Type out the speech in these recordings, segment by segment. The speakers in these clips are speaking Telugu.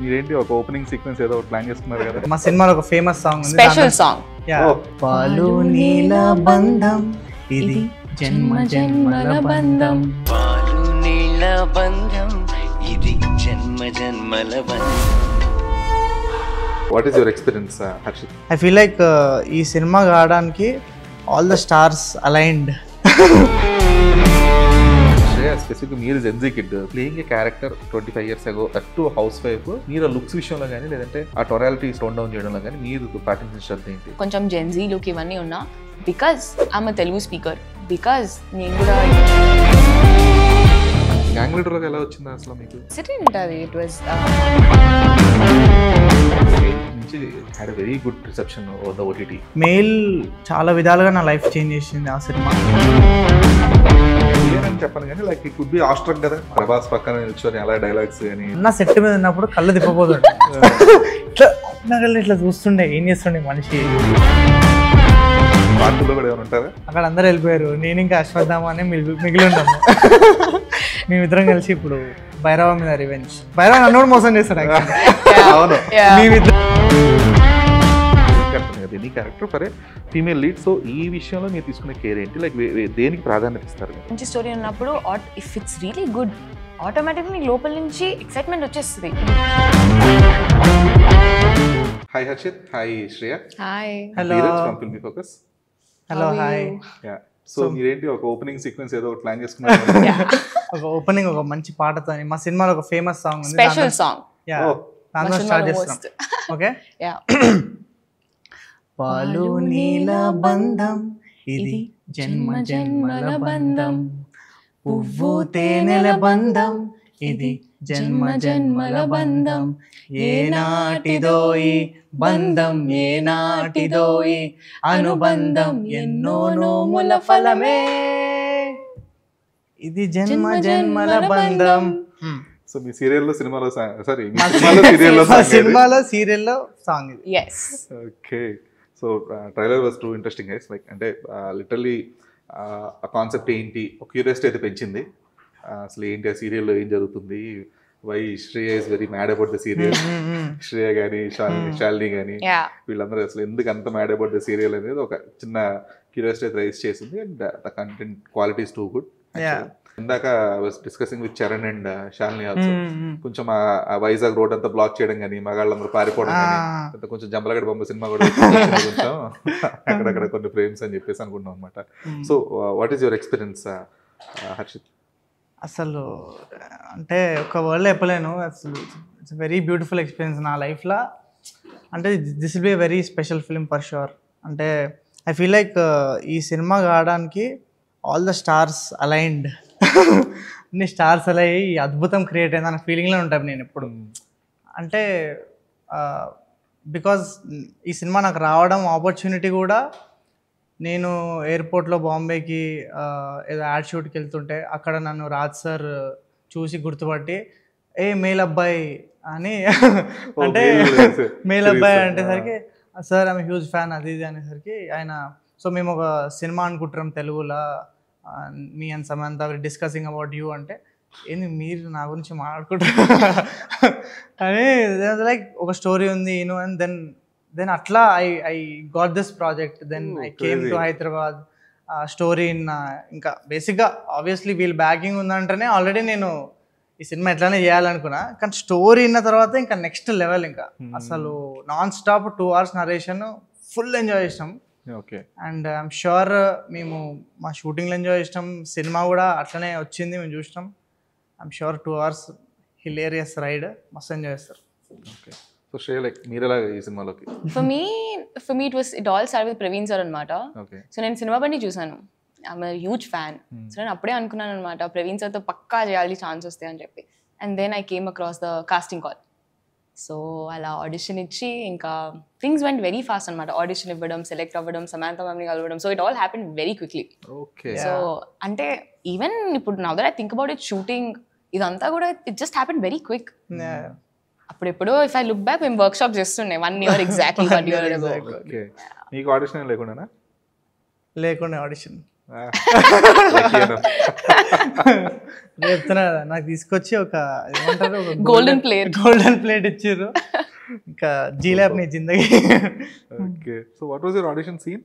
మీరేంటి ఒక ఓపెనింగ్ సీక్వెన్స్ ఏదో ప్లాన్ చేసుకున్నారు కదా? మా సినిమాలో ఒక ఫేమస్ సాంగ్ ఉంది, స్పెషల్ సాంగ్. పాలు నీల బంధం ఇది జన్మ జన్మల బంధం. పాలు నీళ్ళ బంధం ఇది జన్మ జన్మల బంధం. What is your experience Harshit? I feel like ఈ సినిమా కావడానికి all the stars aligned. Specific మీరు gen z kid playing a character 25 years ago at housewife, మీరు లుక్స్ విషయంలో కానీ లేదంటే ఆ టొరాలిటీ టోన్ డౌన్ చేయడంలో కానీ మీరు పాటించిన శ్రద్ధ ఏంటి? కొంచెం జెన్జీ లుక్ ఇవన్నీ ఉన్నా because I'm Telugu speaker, because నేను కూడా గ్యాంగ్ లీడర్ ఎలా వచ్చింది అసలు మీకు? సిటీ ఉంటుంది. ఇట్ వాజ్ నుంచి had a very good reception on the OTT. Mail చాలా విధాలుగా నా లైఫ్ చేంజ్ చేసింది ఆ సినిమా. అని చెప్పను కానీ like it could be awestruck కదా, ప్రభాస్ పక్కన నిల్చొని అలా డైలాగ్స్ కానీ నా సెట్ మీద ఉన్నప్పుడు కళ్ళు తిప్పబోతుండే, ఇట్లా కళ్ళు ఇట్లా చూస్తుండే ఏం చేస్తుండే మనిషి. పార్టీలో కూడా ఏమైనా ఉంటారా? అక్కడ అందరు వెళ్ళిపోయారు, నేను ఇంకా అశ్వత్థామ అని మిగిలి ఉన్నాము. మేమిద్దరం కలిసి ఇప్పుడు భైరవ మీద రివెంజ్. భైరవ నన్ను కూడా మోసం చేస్తాడు. అవును, మేమిద్దరం any character for a female lead. So ఈ విషయంలో మీరు తీసుకునే కేర్ ఏంటి? లైక్ దేనికి ప్రాధాన్యత ఇస్తారు? మంచి స్టోరీ ఉన్నప్పుడు ఇఫ్ ఇట్స్ రియలీ గుడ్ ఆటోమేటిక్గా నీకు లోపల నుంచి ఎక్సైట్మెంట్ వచ్చేస్తుంది. Hi Harshit, hi Shreya. Hi. Hello from Filmy Focus. Hello hi. So మీరేంటి ఒక ఓపెనింగ్ సీక్వెన్స్ ఏదో ప్లాన్ చేసుకున్నారు? ఒక ఓపెనింగ్ ఒక మంచి పాటతో మా సినిమాలో ఒక ఫేమస్ సాంగ్ ఉంది, స్పెషల్ సాంగ్. దాంట్లో స్టార్ట్ చేస్తున్నాం. ఓకే. పాలు నీల బంధం ఇది జన్మ జన్మల బంధం, పువ్వు తేనెల బంధం ఇది జన్మ జన్మల బంధం, ఏనాటిదోయి బంధం ఏనాటిదోయి అనుబంధం ఎన్నో నోముల ఫలమే ఇది జన్మ జన్మల బంధం. సో మీ సీరియల్లో సినిమాలో సారీ సినిమాలో సీరియల్లో సాంగ్ ఇది. Yes. Okay. So trailer was too interesting guys. Like అంటే లిటరల్లీ ఆ కాన్సెప్ట్ ఏంటి, ఒక క్యూరియాసిటీ అయితే పెంచింది. అసలు ఏంటి ఆ సీరియల్లో ఏం జరుగుతుంది, why Shreya is very mad about the serial. Shreya కానీ శాలిని కానీ వీళ్ళందరూ అసలు ఎందుకు అంత మ్యాడ్ అబౌట్ ద సీరియల్ అనేది ఒక చిన్న క్యూరియాసిటీ అయితే రైజ్ చేసింది. And the content quality is too good. ఇందాక was discussing with Charan and Shalini also, కొంచెం ఆ వైజాగ్ రోడ్ అంతా బ్లాక్ చేయడం కానీ మగాళ్ళందరూ పారిపోవడం కానీ కొంచెం జంబలగడ బొమ్మ సినిమా కూడా కొంచెం అక్కడక్కడ కొన్ని ఫ్రేమ్స్ అని చెప్పేసి అనుకుంటున్నాం అనమాట. So what is your experience Harshit? అసలు అంటే ఒక వర్డ్లో చెప్పలేను. అసలు ఇట్స్ వెరీ బ్యూటిఫుల్ ఎక్స్పీరియన్స్ నా లైఫ్లో. అంటే this will be a very special film for sure. అంటే ఐ ఫీల్ లైక్ ఈ సినిమా కావడానికి ఆల్ ద స్టార్స్ అలైన్డ్. అన్ని స్టార్స్ అలా ఈ అద్భుతం క్రియేట్ అయింది అన్న ఫీలింగ్లో ఉంటాను నేను ఎప్పుడు. అంటే బికాజ్ ఈ సినిమా నాకు రావడం ఆపర్చునిటీ కూడా, నేను ఎయిర్పోర్ట్లో బాంబేకి ఏదో యాడ్ షూట్కి వెళ్తుంటే అక్కడ నన్ను రాజ్ సార్ చూసి గుర్తుపట్టి మేల్ అబ్బాయి అని అంటే మేల్ అబ్బాయి అంటేసరికి సార్ ఐమ్ హ్యూజ్ ఫ్యాన్ అది ఇది అనేసరికి ఆయన, సో మేము ఒక సినిమా అనుకుంటున్నాం తెలుగులో, me and Samantha discussing about you అంటే ఏంది మీరు నా గురించి మాట్లాడుకుంటారు అని. లైక్ ఒక స్టోరీ ఉంది యూనో. అండ్ దెన్ అట్లా I got this project. Then I came to Hyderabad. Story ఇంకా బేసిక్గా ఆబ్వియస్లీ వీళ్ళు బ్యాకింగ్ ఉందంటేనే ఆల్రెడీ నేను ఈ సినిమా ఎట్లానే చేయాలనుకున్నా, కానీ స్టోరీ విన్న తర్వాత ఇంకా నెక్స్ట్ లెవెల్. ఇంకా అసలు non stop 2 hours narration full enjoy చేసినాం. ఓకే. అండ్ ఐఎమ్ షూర్ మేము మా షూటింగ్లో ఎంజాయ్ చేసినాం, సినిమా కూడా అట్లనే వచ్చింది మేము చూసినాం. I'm sure 2 hours hilarious ride మస్తు ఎంజాయ్ చేస్తారు. ఓకే. సో శ్రేయ లైక్ మీరు ఎలా ఈ సినిమాలోకి? For me it all start with Praveen sir అనమాట. సో నేను సినిమా బండి చూసాను, ఐఎమ్ హ్యూజ్ ఫ్యాన్. సో నేను అప్పుడే అనుకున్నాను అనమాట ప్రవీణ్ సార్తో పక్కా చేయాలి ఛాన్స్ వస్తాయి అని చెప్పి. And then I came across the casting call. So అలా ఆడిషన్ ఇచ్చి ఇంకా థింగ్స్ వెంట్ వెరీ ఫాస్ట్ అనమాట. ఆడిషన్ ఇవ్వడం, సెలెక్ట్ అవ్వడం, సమంత మ్యామ్ని కలవడం. So it all happen very quickly. So అంటే ఈవెన్ ఇప్పుడు now that I think about it, shooting ఇదంతా కూడా it just happen very quick. అప్పుడెప్పుడు ఇఫ్ ఐ లుక్ బ్యాక్ మేము వర్క్ షాప్ చేస్తుండే 1 year ఎగ్జాక్ట్లీ 1 year ago. మీకు ఆడిషన్ లేకుండా లేకుండా ఆడిషన్ చెప్తున్నా కదా, నాకు తీసుకొచ్చి ఒక ఏమంటారు Golden plate. గోల్డెన్ ప్లేట్ ఇచ్చారు. ఇంకా జీలాబ్ నీ జిందగీ. Okay, so what was your audition scene?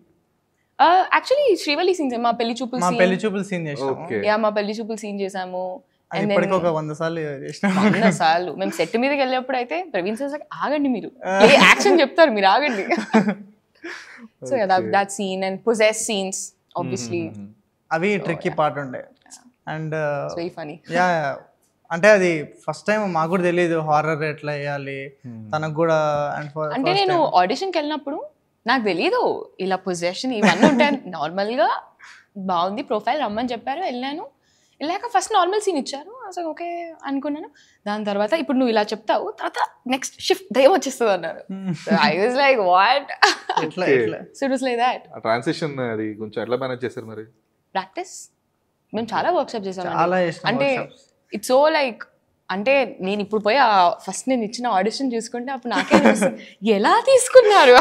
Actually Srivalli scene మా పెళ్లి చూపులు మా scene. పెళ్లి చూపులు సీన్ చేసాము. ఓకే, యా మా పెళ్లి చూపులు సీన్ చేసాము. అది ఇప్పటికి ఒక 100 సార్లు చేసినాము. సార్లు మేము సెట్ మీదకి వెళ్ళినప్పుడు అయితే ప్రవీణ్ సార్ ఆగండి మీరు యాక్షన్ చెప్తారు మీరు ఆగండి. So that scene and poses scenes obviously అవి ట్రిక్కీ పార్ట్ ఉండే. And very funny. యా అంటే అది ఫస్ట్ టైం మాకు కూడా తెలియదు హారర్ ఎట్లా వేయాలి తనకు కూడా. అంటే నేను ఆడిషన్కి వెళ్ళినప్పుడు నాకు తెలీదు ఇలా పొజెషన్ ఇవన్నీ ఉంటాయి. నార్మల్గా బాగుంది ప్రొఫైల్ రమ్మని చెప్పారు, వెళ్ళాను. వెళ్ళాక ఫస్ట్ నార్మల్ సీన్ ఇచ్చారు, అసలు ఓకే అనుకున్నాను. దాని తర్వాత ఇప్పుడు నువ్వు ఇలా చెప్తావు, తర్వాత నెక్స్ట్ షిఫ్ట్ దయ్యం వచ్చేస్తుంది అన్నారు. I was like what. ఎట్లా so it was like that. Transition అది కొంచెం ఎట్లా మేనేజ్ చేశారు మరి? ప్రాక్టీస్ మేము చాలా వర్క్షాప్ చేసాం. చాలా చేసినాం అంటే workshops. ఇట్స్ సో లైక్ అంటే నేను ఇప్పుడు పోయి ఫస్ట్ నేను ఇచ్చిన ఆడిషన్ చూసుకుంటే అప్పుడు నాకే అనిపిస్తుంది, ఎలా తీసుకున్నారు.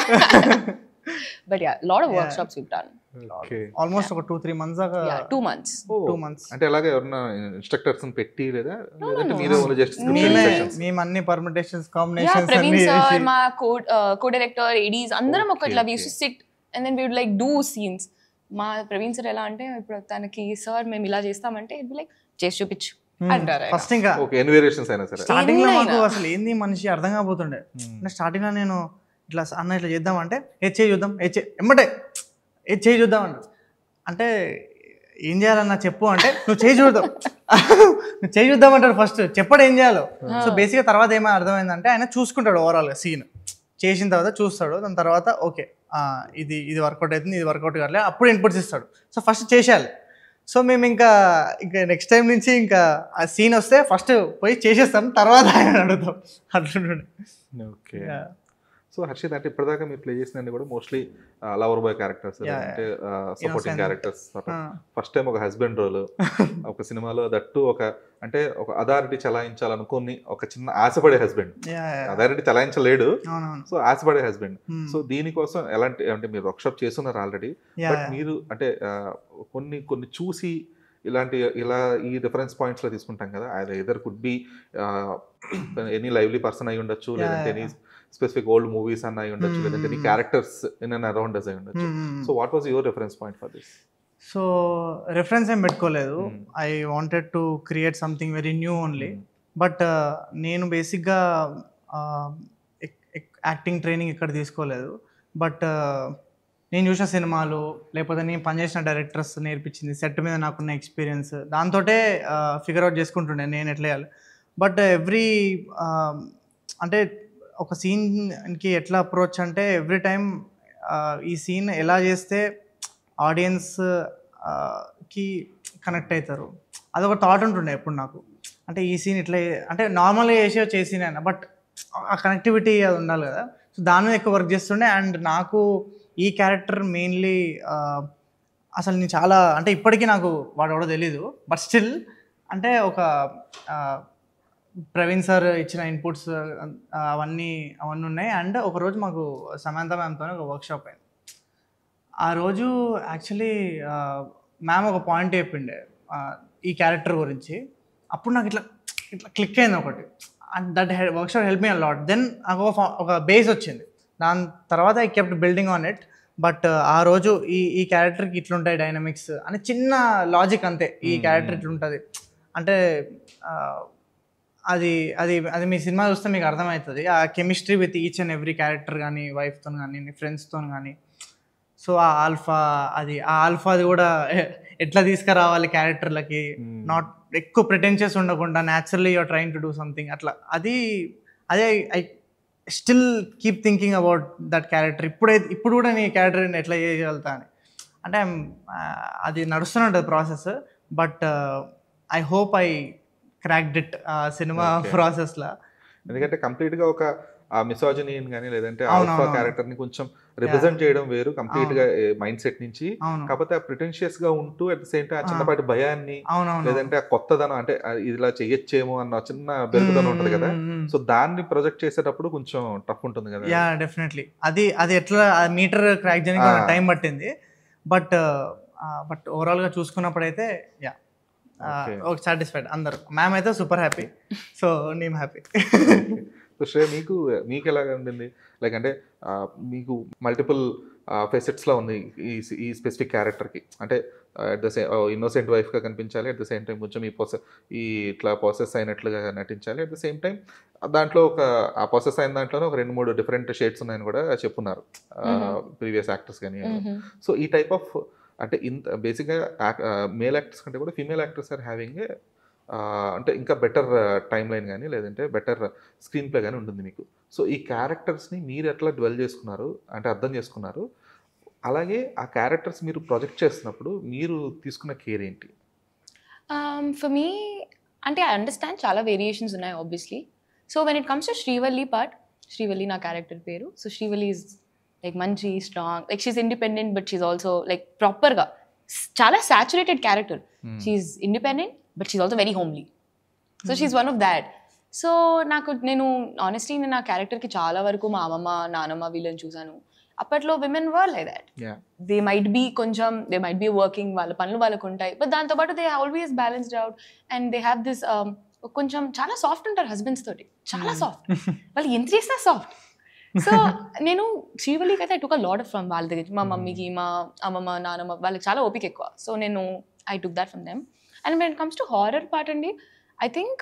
But yeah lot of workshops ఉంటాను. ఓకే, ఆల్మోస్ట్ ఒక 2-3 months దాకా. 2 months. 2 months అంటే అలాగే ఎవరన్నా ఇన్స్ట్రక్టర్స్ పెట్టి లేదా లేదంటే no. మీరే ఓన్లీ జస్ట్ మేము అన్ని పర్మిటేషన్స్ యా కాంబినేషన్స్ ప్రవీణ్ అన్ని సార్ చేసి మా కో డైరెక్టర్ ఏడీస్ అందరం ఒక ఇట్లా we use to sit and then we would like do scenes. మా ప్రవీణ్ సార్ ఎలా అంటే ఇప్పుడు తనకి సార్ మేము ఇలా చేస్తామంటే ఇట్ బి లైక్ చేసి చూపించు అంటారు. ఫస్ట్ ఇంకా ఓకే, ఎన్ని వేరియేషన్స్ అయినా సరే స్టార్టింగ్ లో మాకు ఎన్నైనా. అసలు ఏంది మనిషి అర్థం కాకపోతుండే. అంటే స్టార్టింగ్ లో నేను ఇట్లా అన్న ఇట్లా చేద్దామంటే ఏ చేయి చూద్దాం, ఎమ్మటే ఏ చేయి చూద్దాం అంట. అంటే ఏం చేయాలన్నా చెప్పు అంటే నువ్వు చేయి చూద్దాం, నువ్వు చేయి చూద్దామంటాడు ఫస్ట్, చెప్పడు ఏం చేయాలో. సో బేసిక్గా తర్వాత ఏమైనా అర్థమైందంటే ఆయన చూసుకుంటాడు ఓవరాల్గా సీన్ చేసిన తర్వాత చూస్తాడు. దాని తర్వాత ఓకే ఇది వర్కౌట్ అవుతుంది, ఇది వర్కౌట్ కావాలి, అప్పుడు ఇన్పుట్స్ ఇస్తాడు. సో ఫస్ట్ చేసేయాలి. సో మేము ఇంకా నెక్స్ట్ టైం నుంచి ఇంకా ఆ సీన్ వస్తే ఫస్ట్ పోయి చేసేస్తాం, తర్వాత ఆయన అడుగుతాం అట్లుండే. ఓకే, సో హర్షిత్ అంటే ఇప్పటిదాకా మీరు ప్లే చేసిన కూడా మోస్ట్లీ లవర్ బాయ్ క్యారెక్టర్స్, అంటే సపోర్టింగ్ క్యారెక్టర్స్. ఫస్ట్ టైం ఒక హస్బెండ్ రోల్ ఒక సినిమాలో, దట్టు ఒక అంటే ఒక అథారిటీ చలాయించాలనుకుని ఒక చిన్న ఆశపడే హస్బెండ్, అథారిటీ చలాయించలేడు, సో ఆశపడే హస్బెండ్. సో దీనికోసం ఎలాంటి అంటే మీరు వర్క్షాప్ చేస్తున్నారు ఆల్రెడీ, బట్ మీరు అంటే కొన్ని చూసి ఇలా ఈ రిఫరెన్స్ పాయింట్స్ లో తీసుకుంటాం కదా, either could be any lively person అయి ఉండొచ్చు, లేదంటే ఎనీ స్పెసిఫిక్ ఓల్డ్ మూవీస్ అన్న అయి ఉండొచ్చు, లేదంటే any characters in and around us అయి ఉండొచ్చు. So what was your reference point for this? So reference ఏం పెట్టుకోలేదు. I wanted to create something very new only. But నేను బేసిక్గా యాక్టింగ్ ట్రైనింగ్ ఇక్కడ తీసుకోలేదు. బట్ నేను చూసిన సినిమాలు లేకపోతే నేను పనిచేసిన డైరెక్టర్స్ నేర్పించింది, సెట్ మీద నాకున్న ఎక్స్పీరియన్స్, దాంతో ఫిగర్ అవుట్ చేసుకుంటుండే నేను ఎట్లా వేయాలి. బట్ అంటే ఒక సీన్కి ఎట్లా అప్రోచ్ అంటే ఎవ్రీ టైం ఈ సీన్ ఎలా చేస్తే ఆడియన్స్ కి కనెక్ట్ అవుతారు, అదొక థాట్ ఉంటుండే ఎప్పుడు నాకు. అంటే ఈ సీన్ ఇట్లా అంటే నార్మల్గా చేసిన అయినా బట్ ఆ కనెక్టివిటీ అది ఉండాలి కదా. సో దాని మీద ఎక్కువ వర్క్ చేస్తుండే. అండ్ నాకు ఈ క్యారెక్టర్ మెయిన్లీ అసలు నేను చాలా అంటే ఇప్పటికీ నాకు వాడు ఎవడో తెలీదు, బట్ స్టిల్ అంటే ఒక ప్రవీణ్ సార్ ఇచ్చిన ఇన్పుట్స్ అవన్నీ ఉన్నాయి. అండ్ ఒకరోజు మాకు సమంత మ్యామ్తో ఒక వర్క్షాప్ అయింది. ఆ రోజు యాక్చువల్లీ మ్యామ్ ఒక పాయింట్ చెప్పిండే ఈ క్యారెక్టర్ గురించి. అప్పుడు నాకు ఇట్లా క్లిక్ అయింది ఒకటి. And that workshop help me a lot. Then నాకు ఒక బేస్ వచ్చింది. దాని తర్వాత I kept building on it. But ఆ రోజు ఈ క్యారెక్టర్కి ఇట్లుంటాయి డైనమిక్స్ అని చిన్న లాజిక్ అంతే. ఈ క్యారెక్టర్ ఇట్లుంటుంది అంటే అది అది అది మీ సినిమా చూస్తే మీకు అర్థమవుతుంది. ఆ chemistry with each and every character కానీ వైఫ్తో కానీ ఫ్రెండ్స్తో కానీ. సో ఆ ఆల్ఫాది కూడా ఎట్లా తీసుకురావాలి క్యారెక్టర్లకి, నాట్ ఎక్కువ ప్రిటెన్షియస్ ఉండకుండా naturally you're trying to do something అట్లా. అదే I still keep thinking about that character. ఇప్పుడు కూడా నీ క్యారెక్టర్ ఎట్లా చేయగలుగుతా అని. అంటే అది నడుస్తూనే ఉంటుంది process. But I hope I cracked it cinema ప్రాసెస్లో. ఎందుకంటే కంప్లీట్గా ఒక మిసాజినీ కానీ లేదంటే ఆల్ఫా క్యారెక్టర్ ని కొంచెం రిప్రజెంట్ చేయడం వేరు కంప్లీట్ గా మైండ్ సెట్ నుంచి. కాకపోతే ఆ ప్రిటెన్షియస్ గా ఉంటూ అట్ ద సేమ్ టైం ఆ చిన్నపాటి భయాన్ని లేదంటే ఆ కొత్తదనం అంటే ఇలా చెయ్యొచ్చేమో అన్న చిన్న బెరుకుదనం ఉంటుంది కదా, సో దాన్ని ప్రొజెక్ట్ చేసేటప్పుడు కొంచెం టఫ్ ఉంటుంది కదా. యా డెఫినెట్లీ అది ఎట్లా మీటర్ క్రాక్ చేయడానికి టైం పట్టింది. బట్ బట్ ఓవరాల్గా చూసుకున్నప్పుడైతే యా ఒక సాటిస్ఫైడ్ అందరు. మ్యామ్ అయితే సూపర్ హ్యాపీ, సో నేను హ్యాపీ. సో శ్రేయ, మీకు ఎలాగ ఉండింది? లైక్ అంటే మీకు మల్టిపుల్ ఫెసెట్స్లో ఉంది ఈ స్పెసిఫిక్ క్యారెక్టర్కి. అంటే అట్ ద సేమ్ ఇన్నోసెంట్ వైఫ్గా కనిపించాలి, అట్ ద సేమ్ టైం కొంచెం ఇట్లా ప్రాసెస్ అయినట్లుగా నటించాలి, అట్ ద సేమ్ టైం దాంట్లో ఆ ప్రాసెస్ అయిన దాంట్లోనే ఒక 2-3 డిఫరెంట్ షేడ్స్ ఉన్నాయని కూడా చెప్పున్నారు ప్రీవియస్ యాక్టర్స్ కానీ. సో ఈ టైప్ ఆఫ్ అంటే ఇంత బేసిక్గా మేల్ యాక్టర్స్ కంటే కూడా ఫీమేల్ యాక్టర్స్ ఆర్ హ్యావింగ్ అంటే ఇంకా బెటర్ టైమ్ లైన్ కానీ లేదంటే బెటర్ స్క్రీన్ ప్లే కానీ ఉంటుంది మీకు. సో ఈ క్యారెక్టర్స్ని మీరు ఎట్లా డ్వెల్ చేసుకున్నారు, అంటే అర్థం చేసుకున్నారు? అలాగే ఆ క్యారెక్టర్స్ మీరు ప్రొజెక్ట్ చేస్తున్నప్పుడు మీరు తీసుకున్న కేర్ ఏంటి? ఫర్ మీ అంటే ఐ అండర్స్టాండ్ చాలా వేరియేషన్స్ ఉన్నాయి obviously. So when it comes to Srivalli part, Srivalli నా క్యారెక్టర్ పేరు. సో శ్రీవల్లి ఈజ్ లైక్ మంచి strong, like she independent but she also like ప్రాపర్గా చాలా saturated character. She independent but she also very homely. So she one of that. So నేను ఆనెస్ట్లీ నా క్యారెక్టర్కి చాలా వరకు మా అమ్మమ్మ నానమ్మ వీళ్ళని చూసాను. అప్పట్లో women were like that. They might be working, వాళ్ళ పనులు వాళ్ళకు ఉంటాయి, బట్ దాంతోపాటు they always balanced out and they have this కొంచెం చాలా సాఫ్ట్ ఉంటారు హస్బెండ్స్ తోటి, చాలా సాఫ్ట్. వాళ్ళు ఎంత చేసినా సాఫ్ట్. సో నేను శ్రీవల్లికి అయితే I took a lot of from వాళ్ళ దగ్గర. మా మమ్మీకి మా అమ్మమ్మ నానమ్మ వాళ్ళకి చాలా ఓపిక ఎక్కువ. So I took that from them. And when it comes to horror part అండి, ఐ థింక్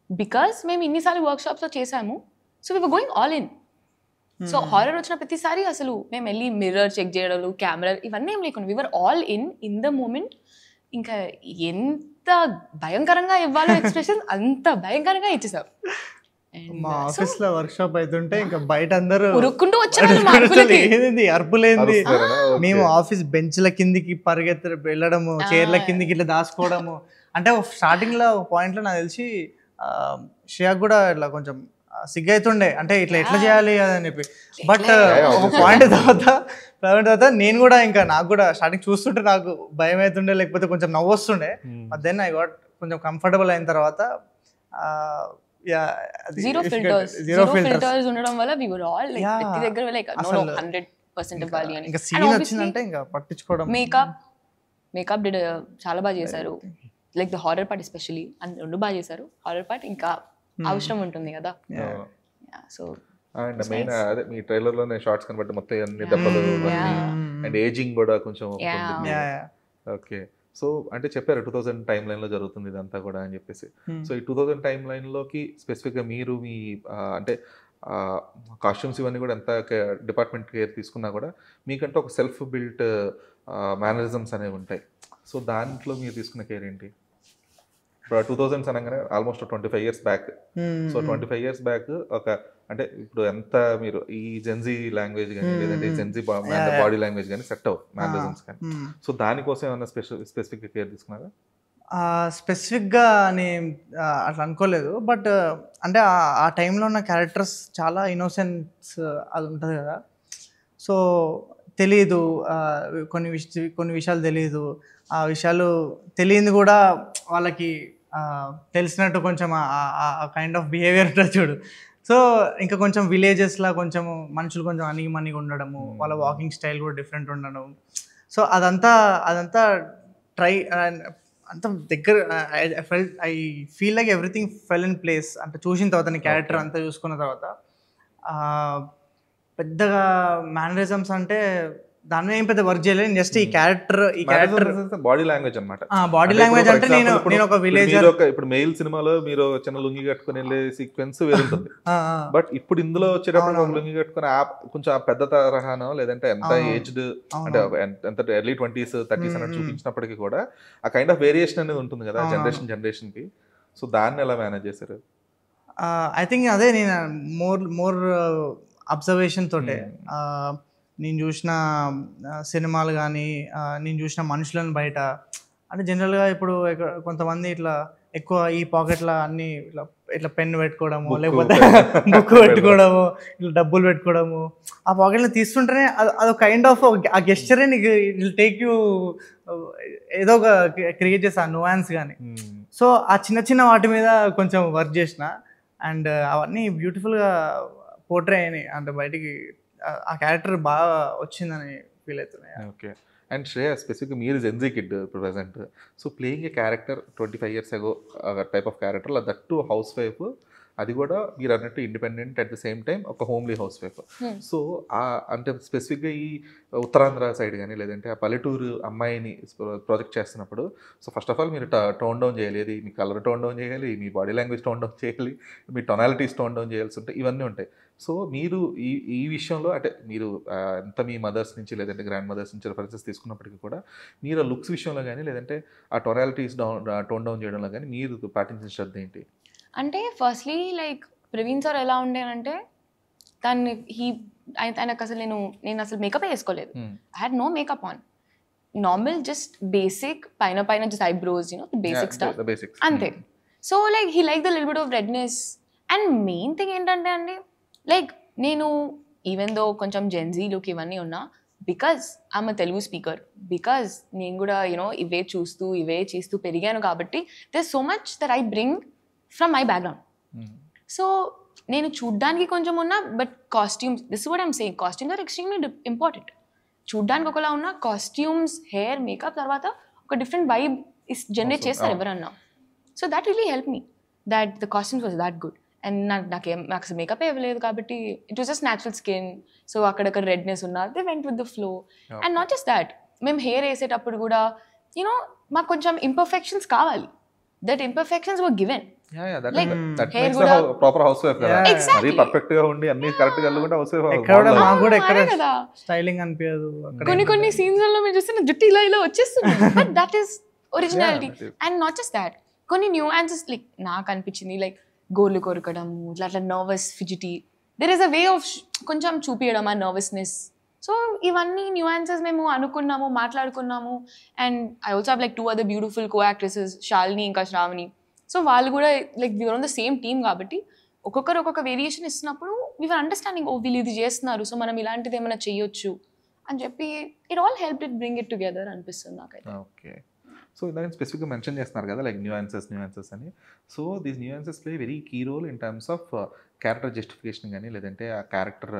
బికాస్ మేము ఇన్నిసార్లు వర్క్షాప్స్లో చేసాము, so we were going all in. So horror వచ్చిన ప్రతిసారి అసలు మేము వెళ్ళి మిర్రర్ చెక్ చేయడాలు, కెమెరా ఇవన్నీ ఏం లేకుండా we were all in the moment. ఇంకా ఎంత భయంకరంగా ఇవ్వాలో ఎక్స్ప్రెషన్ అంత భయంకరంగా ఇచ్చేసాం. మా ఆఫీస్ లో వర్క్ షాప్ అవుతుంటే ఇంకా బయట అందరూ ఉరుక్కుంటూ వచ్చారు, ఏది అరుపులేంది. మేము ఆఫీస్ బెంచ్ల కిందికి వెళ్ళడము, చైర్ల కిందికి ఇట్లా దాచుకోవడము. అంటే స్టార్టింగ్ లో పాయింట్ లో నాకు తెలిసి శ్రేయాకు కూడా ఇట్లా కొంచెం సిగ్గైతుండే, అంటే ఎట్లా చేయాలి అని చెప్పి. బట్ ఒక పాయింట్ తర్వాత నేను కూడా ఇంకా నాకు కూడా స్టార్టింగ్ చూస్తుంటే నాకు భయం అవుతుండే, లేకపోతే కొంచెం నవ్వు వస్తుండే. బట్ దెన్ ఐ గాట్ కొంచెం కంఫర్టబుల్ అయిన తర్వాత జీరో ఫిల్టర్స్ ఉండడం వల్ల వి వర్ ఆల్ లైక్ ప్రతి దగ్గర లైక్ నో 100% ఇవ్వాలి అని. ఇంకా సీన్ వచ్చిందంటే ఇంకా పట్టించుకోవడం. మేకప్ డిడ్ చాలా బాగా చేశారు, like the horror part especially. And రెండు బాగా చేశారు. హారర్ పార్ట్ ఇంకా అవసరం ఉంటుంది కదా. సో అండ్ మెయిన్ అదే మీ ట్రైలర్ లోనే షార్ట్స్ కనబట్టి మొత్తం అన్ని దెబ్బలు అండ్ ఏజింగ్ కూడా కొంచెం. ఓకే, సో అంటే చెప్పారు 2000 టైం లైన్లో జరుగుతుంది ఇదంతా కూడా అని చెప్పేసి. సో ఈ 2000 టైం లైన్లోకి స్పెసిఫిక్గా మీరు మీ అంటే కాస్ట్యూమ్స్ ఇవన్నీ కూడా ఎంత డిపార్ట్మెంట్ కేర్ తీసుకున్నా కూడా మీకంటే ఒక సెల్ఫ్ బిల్ట్ మేనరిజమ్స్ అనేవి ఉంటాయి. సో దాంట్లో మీరు తీసుకున్న కేర్ ఏంటి? ఇప్పుడు 2000s అనగానే almost 25 years back. So 25 years back ఒక అంటే ఇప్పుడు ఎంత మీరు ఈ జెన్జీ లాంగ్వేజ్ కానీ లేదంటే జెన్జీ బాడీ లాంగ్వేజ్ కానీ సెట్ అవ్వదు, మేనరిజమ్స్ కానీ. సో దానికోసం ఏమైనా స్పెసిఫిక్ కేర్ తీసుకున్నారా? స్పెసిఫిక్గా నేను అట్లా అనుకోలేదు. బట్ అంటే ఆ టైంలో ఉన్న క్యారెక్టర్స్ చాలా ఇన్నోసెన్స్ అది ఉంటుంది కదా. సో తెలియదు, కొన్ని విషయాలు తెలియదు. ఆ విషయాలు తెలియదు కూడా వాళ్ళకి తెలిసినట్టు కొంచెం ఆ కైండ్ ఆఫ్ బిహేవియర్ ఉంటుంది చూడు. సో ఇంకా కొంచెం విలేజెస్లో కొంచెం మనుషులు కొంచెం అణిగిమణిగా ఉండడము, వాళ్ళ వాకింగ్ స్టైల్ కూడా డిఫరెంట్ ఉండడం. సో అదంతా ట్రై అంత దగ్గర I feel like everything fell in place. అంటే చూసిన తర్వాత నీ క్యారెక్టర్ అంతా చూసుకున్న తర్వాత పెద్దగా మేనరిజమ్స్ అంటే దాని ఏం పెద్ద వర్క్ చేయలేదు. జస్ట్ ఈ క్యారెక్టర్ బాడీ లాంగ్వేజ్ అనమాట. బాడీ లాంగ్వేజ్ అంటే నేను ఒక విలేజర్. ఇప్పుడు మెయిల్ సినిమాలో మీరు చిన్న లుంగి కట్టుకుని వెళ్ళే సీక్వెన్స్ వేరుంటుంది. బట్ ఇప్పుడు ఇందులో వచ్చేటప్పుడు లుంగి కట్టుకుని కొంచెం పెద్ద తరహానో లేదంటే ఎంత ఏజ్డ్ అంటే ఎంత ఎర్లీ 20s 30s అన్నట్టు చూపించినప్పటికీ కూడా ఆ కైండ్ ఆఫ్ వేరియేషన్ అనేది ఉంటుంది కదా జనరేషన్ కి. సో దాన్ని ఎలా మేనేజ్ చేశారు? ఐ థింక్ అదే నేను మోర్ అబ్జర్వేషన్ తోటే నేను చూసిన సినిమాలు కానీ నేను చూసిన మనుషులను బయట అంటే జనరల్గా ఇప్పుడు కొంతమంది ఇట్లా ఎక్కువ ఈ పాకెట్లో అన్ని ఇట్లా పెన్ పెట్టుకోవడము, లేకపోతే బుక్ పెట్టుకోవడము, ఇట్లా డబ్బులు పెట్టుకోవడము. ఆ పాకెట్లో తీస్తుంటేనే అది కైండ్ ఆఫ్ ఆ గెస్చరే నీకు ఇట్ టేక్ యూ ఏదో ఒక క్రియేట్ చేస్తా నువాన్స్ కానీ. సో ఆ చిన్న వాటి మీద కొంచెం వర్క్ చేసిన అండ్ అవన్నీ బ్యూటిఫుల్గా పోర్ట్రే అయినాయి. అంటే బయటికి ఆ క్యారెక్టర్ బాగా వచ్చిందని ఫీల్ అవుతున్నాయి. ఓకే, అండ్ శ్రేయ స్పెసిఫిక్గా మీరు gen z kid present. So playing a character 25 years ago type of character, that to house wife, అది కూడా మీరు అన్నట్టు independent at the same time ఒక హోమ్లీ హౌస్ వైఫ్. సో అంటే స్పెసిఫిక్గా ఈ ఉత్తరాంధ్ర సైడ్ కానీ లేదంటే ఆ పల్లెటూరు అమ్మాయిని ప్రాజెక్ట్ చేస్తున్నప్పుడు, సో ఫస్ట్ ఆఫ్ ఆల్ మీరు టోన్ డౌన్ చేయాలి, అది మీ కలర్ టోన్ డౌన్ చేయాలి, మీ బాడీ లాంగ్వేజ్ టోన్ డౌన్ చేయాలి, మీ టొనాలిటీస్ టోన్ డౌన్ చేయాల్సి ఉంటాయి, ఇవన్నీ ఉంటాయి. సో మీరు ఈ విషయంలో అంటే మీరు ఎంత మీ మదర్స్ నుంచి లేదంటే గ్రాండ్ మదర్స్ నుంచి రెఫరెన్సెస్ తీసుకున్నప్పటికీ కూడా మీరు ఆ లుక్స్ విషయంలో కానీ లేదంటే ఆ టొనాలిటీస్ టోన్ డౌన్ చేయడంలో కానీ మీరు పాటించిన శ్రద్ధ ఏంటి? అంటే ఫస్ట్లీ లైక్ ప్రవీణ్ సార్ ఎలా ఉండేనంటే దాన్ని ఆయనకు అసలు నేను అసలు మేకప్ వేసుకోలేదు. I had no makeup on, normal just basic పైన జస్ట్ ఐబ్రోస్, బేసిక్ స్టఫ్ అంతే. So like he like the little bit of redness. And main thing ఏంటంటే అండి, లైక్ నేను ఈవెన్ దో కొంచెం జెన్జీ లుక్ ఇవన్నీ ఉన్నా, because I'm a Telugu speaker, because నేను కూడా ఇవే చూస్తూ ఇవే చేస్తూ పెరిగాను కాబట్టి there so much that I bring from my background. So నేను చూడ్డానికి కొంచెం ఉన్నా, but costumes, this what I'm saying, costumes are extremely important. చూడ్డానికి ఒకలా ఉన్నా కాస్ట్యూమ్స్, హెయిర్, మేకప్ తర్వాత ఒక డిఫరెంట్ వైబ్ జనరేట్ చేస్తారు ఎవరన్నా. So that really help me that the costumes was that good. And నాకు అసలు మేకప్ ఇవ్వలేదు కాబట్టి it was just natural skin. So అక్కడక్కడ రెడ్నెస్ ఉన్నా they went with the flow. And not just that, మేము హెయిర్ వేసేటప్పుడు కూడా మాకు కొంచెం ఇంపర్ఫెక్షన్స్ కావాలి. That imperfections were given. Proper house wife కదా, అది పర్ఫెక్ట్ గా ఉండి అన్ని కరెక్ట్ గా కూడా హౌస్ వైఫ్ కదా, స్టైలింగ్ అనిపించదు. కొన్ని సీన్స్ లో మీరు చూస్తే జుట్టు ఇలా వచ్చేస్తుంది, but that is originality. And not just that, కొన్ని న్యూయాన్సెస్ లైక్ నాకు అనిపించింది, లైక్ గోర్లు కొరకడం, అట్లా nervous fidgety, there is a way of కొంచెం చూపించడం ఆ నర్వస్నెస్. సో ఇవన్నీ న్యూయాన్సెస్ మేము అనుకున్నాము, మాట్లాడుకున్నాము. And I also have like 2 other beautiful co actresses, Shalini ఇంకా శ్రావణి. సో వాళ్ళు కూడా like we were on the same team కాబట్టి ఒక్కొక్కరు ఒక్కొక్క వేరియేషన్ ఇస్తున్నప్పుడు వీ వర్ అండర్స్టాండింగ్, ఓ వీళ్ళు ఇది చేస్తున్నారు, సో మనం ఇలాంటిది ఏమైనా చేయొచ్చు అని చెప్పి it all help it bring it together అనిపిస్తుంది నాకైతే. ఓకే. సో ఇందాక స్పెసిఫిక్గా మెన్షన్ చేస్తున్నారు కదా లైక్ న్యూయాన్సెస్ అని. So these nuances play very key role in terms of character justification కానీ లేదంటే ఆ క్యారెక్టర్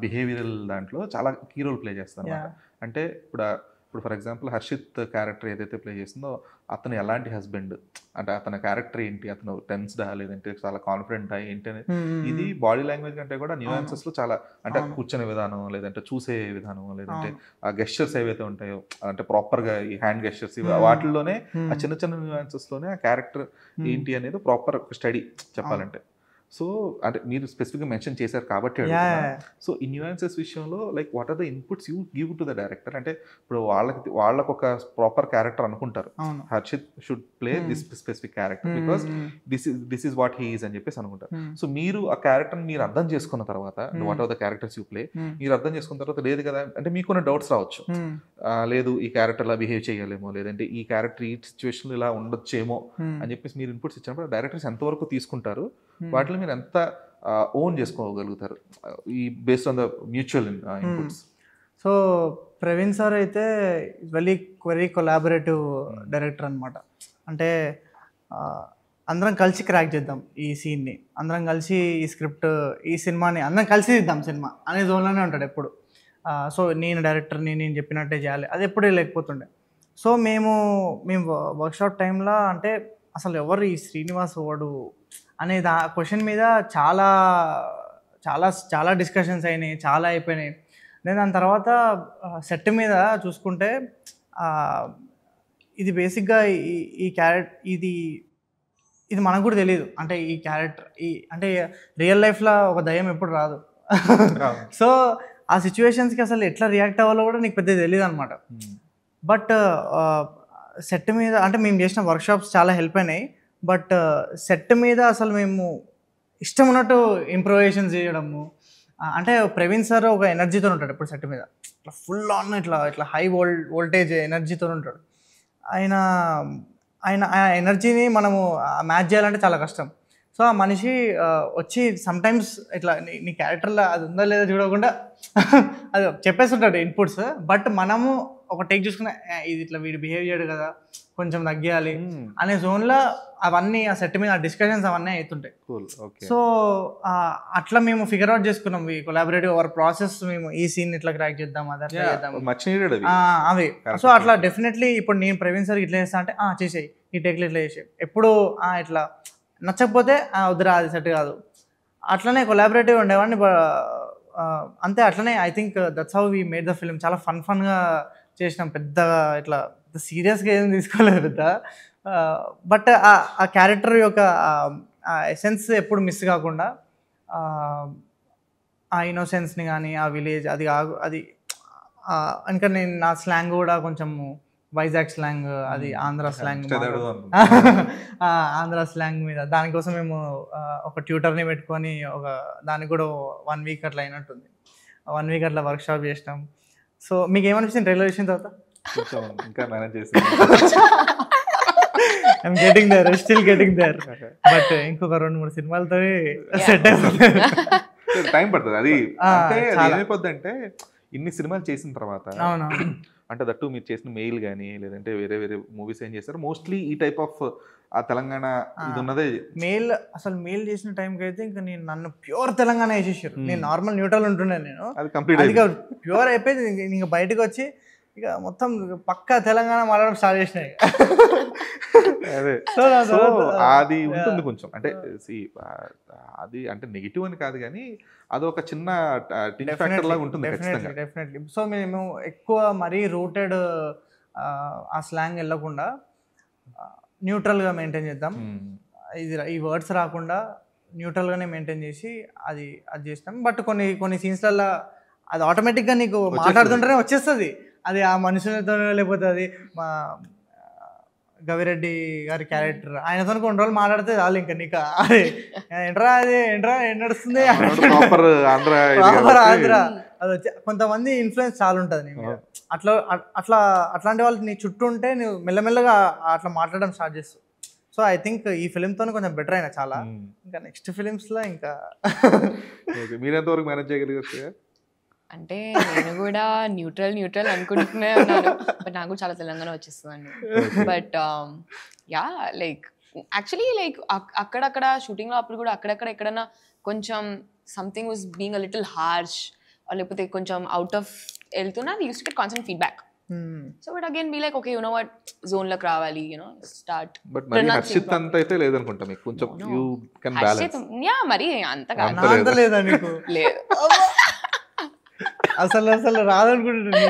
బిహేవియరల్ దాంట్లో చాలా కీ రోల్ ప్లే చేస్తారు అన్నమాట. అంటే ఇప్పుడు ఫర్ ఎగ్జాంపుల్ హర్షిత్ క్యారెక్టర్ ఏదైతే ప్లే చేస్తుందో అతను ఎలాంటి హస్బెండ్, అంటే అతని క్యారెక్టర్ ఏంటి, అతను టెన్స్డా లేదంటే చాలా కాన్ఫిడెంటా ఏంటి అనేది, ఇది బాడీ లాంగ్వేజ్ కంటే కూడా న్యూయాన్సెస్లో చాలా, అంటే కూర్చునే విధానం లేదంటే చూసే విధానం లేదంటే ఆ గెస్చర్స్ ఏవైతే ఉంటాయో అంటే ప్రాపర్గా ఈ హ్యాండ్ గెస్చర్స్ వాటిల్లోనే ఆ చిన్న చిన్న న్యూయాన్సెస్లోనే ఆ క్యారెక్టర్ ఏంటి అనేది ప్రాపర్ స్టడీ చెప్పాలంటే. సో అంటే మీరు స్పెసిఫిక్గా మెన్షన్ చేశారు కాబట్టి సో ఈ న్యూయాన్సెస్ విషయంలో like what are the inputs you give to the director? అంటే ఇప్పుడు వాళ్ళకు ఒక ప్రాపర్ క్యారెక్టర్ అనుకుంటారు, Harshit should play this specific character because this is what he is అని చెప్పేసి అనుకుంటారు. సో మీరు ఆ క్యారెక్టర్ మీరు అర్థం చేసుకున్న తర్వాత, what are the characters you play, మీరు అర్థం చేసుకున్న తర్వాత లేదు కదా అంటే మీకు కొన్ని డౌట్స్ రావచ్చు, లేదు ఈ క్యారెక్టర్ ఇలా బిహేవ్ చేయాలేమో లేదంటే ఈ క్యారెక్టర్ ఈ సిచ్యువేషన్ ఇలా ఉండొచ్చేమో అని చెప్పేసి మీరు ఇన్పుట్స్ ఇచ్చినప్పుడు డైరెక్టర్స్ ఎంతవరకు తీసుకుంటారు, వాటిలో మీరు ఎంత ఓన్ చేసుకోగలుగుతారు ఈ based on the mutual inputs? So Praveen sir అయితే వెరీ కొలాబరేటివ్ డైరెక్టర్ అనమాట. అంటే అందరం కలిసి క్రాక్ చేద్దాం ఈ సీన్ని, అందరం కలిసి ఈ స్క్రిప్ట్ ఈ సినిమాని అందరం కలిసి ఇద్దాం సినిమా అనే జోన్లోనే ఉంటాడు ఎప్పుడు. సో నేను డైరెక్టర్ని నేను చెప్పినట్టే చేయాలి, అది ఎప్పుడే లేకపోతుండే. సో మేము వర్క్షాప్ టైంలో అంటే అసలు ఎవరు ఈ శ్రీనివాస్ వాడు అనే క్వశ్చన్ మీద చాలా చాలా చాలా డిస్కషన్స్ అయినాయి, చాలా అయిపోయినాయి. నేను దాని తర్వాత సెట్ మీద చూసుకుంటే ఇది బేసిక్గా ఈ క్యారెక్టర్ ఇది మనకు కూడా తెలియదు. అంటే ఈ క్యారెక్టర్ అంటే రియల్ లైఫ్లో ఒక దయ్యం ఎప్పుడు రాదు. సో ఆ సిచ్యువేషన్స్కి అసలు ఎట్లా రియాక్ట్ అవ్వాలో కూడా నీకు పెద్ద తెలియదు అనమాట. బట్ సెట్ మీద అంటే మేము చేసిన వర్క్షాప్స్ చాలా హెల్ప్ అయినాయి. బట్ సెట్ మీద అసలు మేము ఇష్టం ఉన్నట్టు ఇంప్రూవైజేషన్ చేయడము, అంటే ప్రవీణ్ సార్ ఒక ఎనర్జీతో ఉంటాడు ఇప్పుడు సెట్ మీద, ఇట్లా ఫుల్ ఆన్ ఇట్లా హై వోల్టేజ్ ఎనర్జీతో ఉంటాడు. ఆయన ఆ ఎనర్జీని మనము మ్యాచ్ చేయాలంటే చాలా కష్టం. సో ఆ మనిషి వచ్చి సమ్టైమ్స్ ఇట్లా నీ క్యారెక్టర్లో అది ఉందో లేదో చూడకుండా అది చెప్పేస్తుంటాడు ఇన్పుట్స్. బట్ మనము ఒక టేక్ చూసుకున్న ఇది ఇట్లా వీడు బిహేవ్ చేయడు కదా, కొంచెం తగ్గియాలి అనే జోన్లో అవన్నీ ఆ సెట్ మీద డిస్కషన్స్ అవన్నీ అవుతుంటాయి. సో అట్లా మేము ఫిగర్ అవుట్ చేసుకున్నాం ఈ కొలాబరేటివ్ అవర్ ప్రాసెస్. మేము ఈ సీన్ ఇట్లా క్రాక్ చేద్దాం, అది అట్లా చేద్దాం అవి. సో అట్లా డెఫినెట్లీ ఇప్పుడు నేను ప్రవీణ్ సార్ ఇట్లా చేస్తా అంటే చేసేయి, ఈ టేక్లు ఇట్లా చేసేయి, ఎప్పుడు ఇట్లా నచ్చకపోతే వద్దురా అది సెట్ కాదు, అట్లనే కొలాబరేటివ్ ఉండేవాడిని. అంతే, అట్లనే I think that's how we made the film. చాలా ఫన్గా చేసినాం, పెద్దగా ఇట్లా సీరియస్గా ఏం తీసుకోలేదు పెద్ద. బట్ ఆ క్యారెక్టర్ యొక్క ఎసెన్స్ ఎప్పుడు మిస్ కాకుండా ఆ ఇన్నోసెన్స్ని కానీ ఆ విలేజ్ అది ఇంకా నేను నా స్లాంగ్ కూడా కొంచెం వైజాగ్ స్లాంగ్, అది ఆంధ్ర స్లాంగ్, ఆంధ్ర స్లాంగ్ మీద. దానికోసం మేము ఒక ట్యూటర్ని పెట్టుకొని దానికి కూడా 1 వీక్ అట్లా అయినట్టుంది. 1 వీక్ అట్లా వర్క్షాప్ చేసినాం. సో మీకు ఏమనిపిస్తుంది ట్రైలర్ చేసిన తర్వాత? ఇంకా మేనేజ్ చేసి I'm getting there, still getting there. But ఇంకొక 2-3 సినిమాలతో సెట్ అయిపోతుంది. టైం పడుతుంది. అది ఏమైపోద్ది అంటే ఇన్ని సినిమాలు చేసిన తర్వాత, అంటే దట్టు మీరు చేసిన మెయిల్ కానీ లేదంటే వేరే వేరే మూవీస్ ఏం చేస్తారు మోస్ట్లీ ఈ టైప్ ఆఫ్ ఆ తెలంగాణ ఇది ఉన్నదే. మెయిల్ చేసిన టైంకి అయితే ఇంకా నన్ను ప్యూర్ తెలంగాణ వేసేసారు. నేను నార్మల్ న్యూట్రల్ ఉంటుండే, నేను అది కంప్లీట్ ప్యూర్ అయిపోయింది. ఇంకా బయటకు వచ్చి ఇక మొత్తం పక్కా తెలంగాణ మాట్లాడడం స్టార్ట్ చేసినాయి. అదే అది ఉంటుంది కొంచెం, అంటే అది అంటే నెగిటివ్ అని కాదు కానీ అదొక చిన్న టింగ్ ఫ్యాక్టర్ లాగా ఉంటుంది డెఫినెట్లీ. సో మేము ఎక్కువ మరీ రూటెడ్ ఆ స్లాంగ్ వెళ్ళకుండా న్యూట్రల్గా మెయింటైన్ చేద్దాం. ఈ వర్డ్స్ రాకుండా న్యూట్రల్గానే మెయింటైన్ చేసి అది చేస్తాం. బట్ కొన్ని సీన్స్లలో అది ఆటోమేటిక్గా నీకు మాట్లాడుతుంటేనే వచ్చేస్తుంది. అది ఆ మనుషులతో లేకపోతే అది మా గవిరెడ్డి గారి క్యారెక్టర్, ఆయనతో కొన్ని రోజులు మాట్లాడితే చాలు ఇంకా నీకు అదే ఏంట్రా ఏం నడుస్తుంది ఆంధ్ర అది వచ్చి కొంతమంది ఇన్ఫ్లుయెన్స్ చాలా ఉంటుంది నీ మీద. అట్లాంటి వాళ్ళు నీ చుట్టూ ఉంటే నువ్వు మెల్లమెల్లగా అట్లా మాట్లాడడం స్టార్ట్ చేస్తావు. సో ఐ థింక్ ఈ ఫిలింతో కొంచెం బెటర్ అయినా చాలా. ఇంకా నెక్స్ట్ ఫిలిమ్స్లో ఇంకా మీరెంతవరకు మేనేజ్ చేయగలిగారు? అంటే నేను కూడా న్యూట్రల్ అనుకుంటూనే ఉన్నాను, బట్ నాకు చాలా తెలంగాణ వచ్చేస్తుందండి. బట్ లైక్ యాక్చువల్లీ లైక్ అక్కడక్కడ షూటింగ్లో అప్పుడు కూడా అక్కడక్కడ ఎక్కడన్నా కొంచెం something was being a little harsh లేకపోతే కొంచెం అవుట్ ఆఫ్ వెళ్తున్నా we use to get constant feedback. So but again be like okay you know what జోన్లోకి రావాలి, స్టార్ట్. బట్ మరి హర్షిత్ అంత అయితే లేదనుకుంటా మీకు, కొంచెం యు కెన్ బ్యాలెన్స్. యా మరి అంత లేదా నీకు? లేదు అసలు రాదనుకుంటున్నా.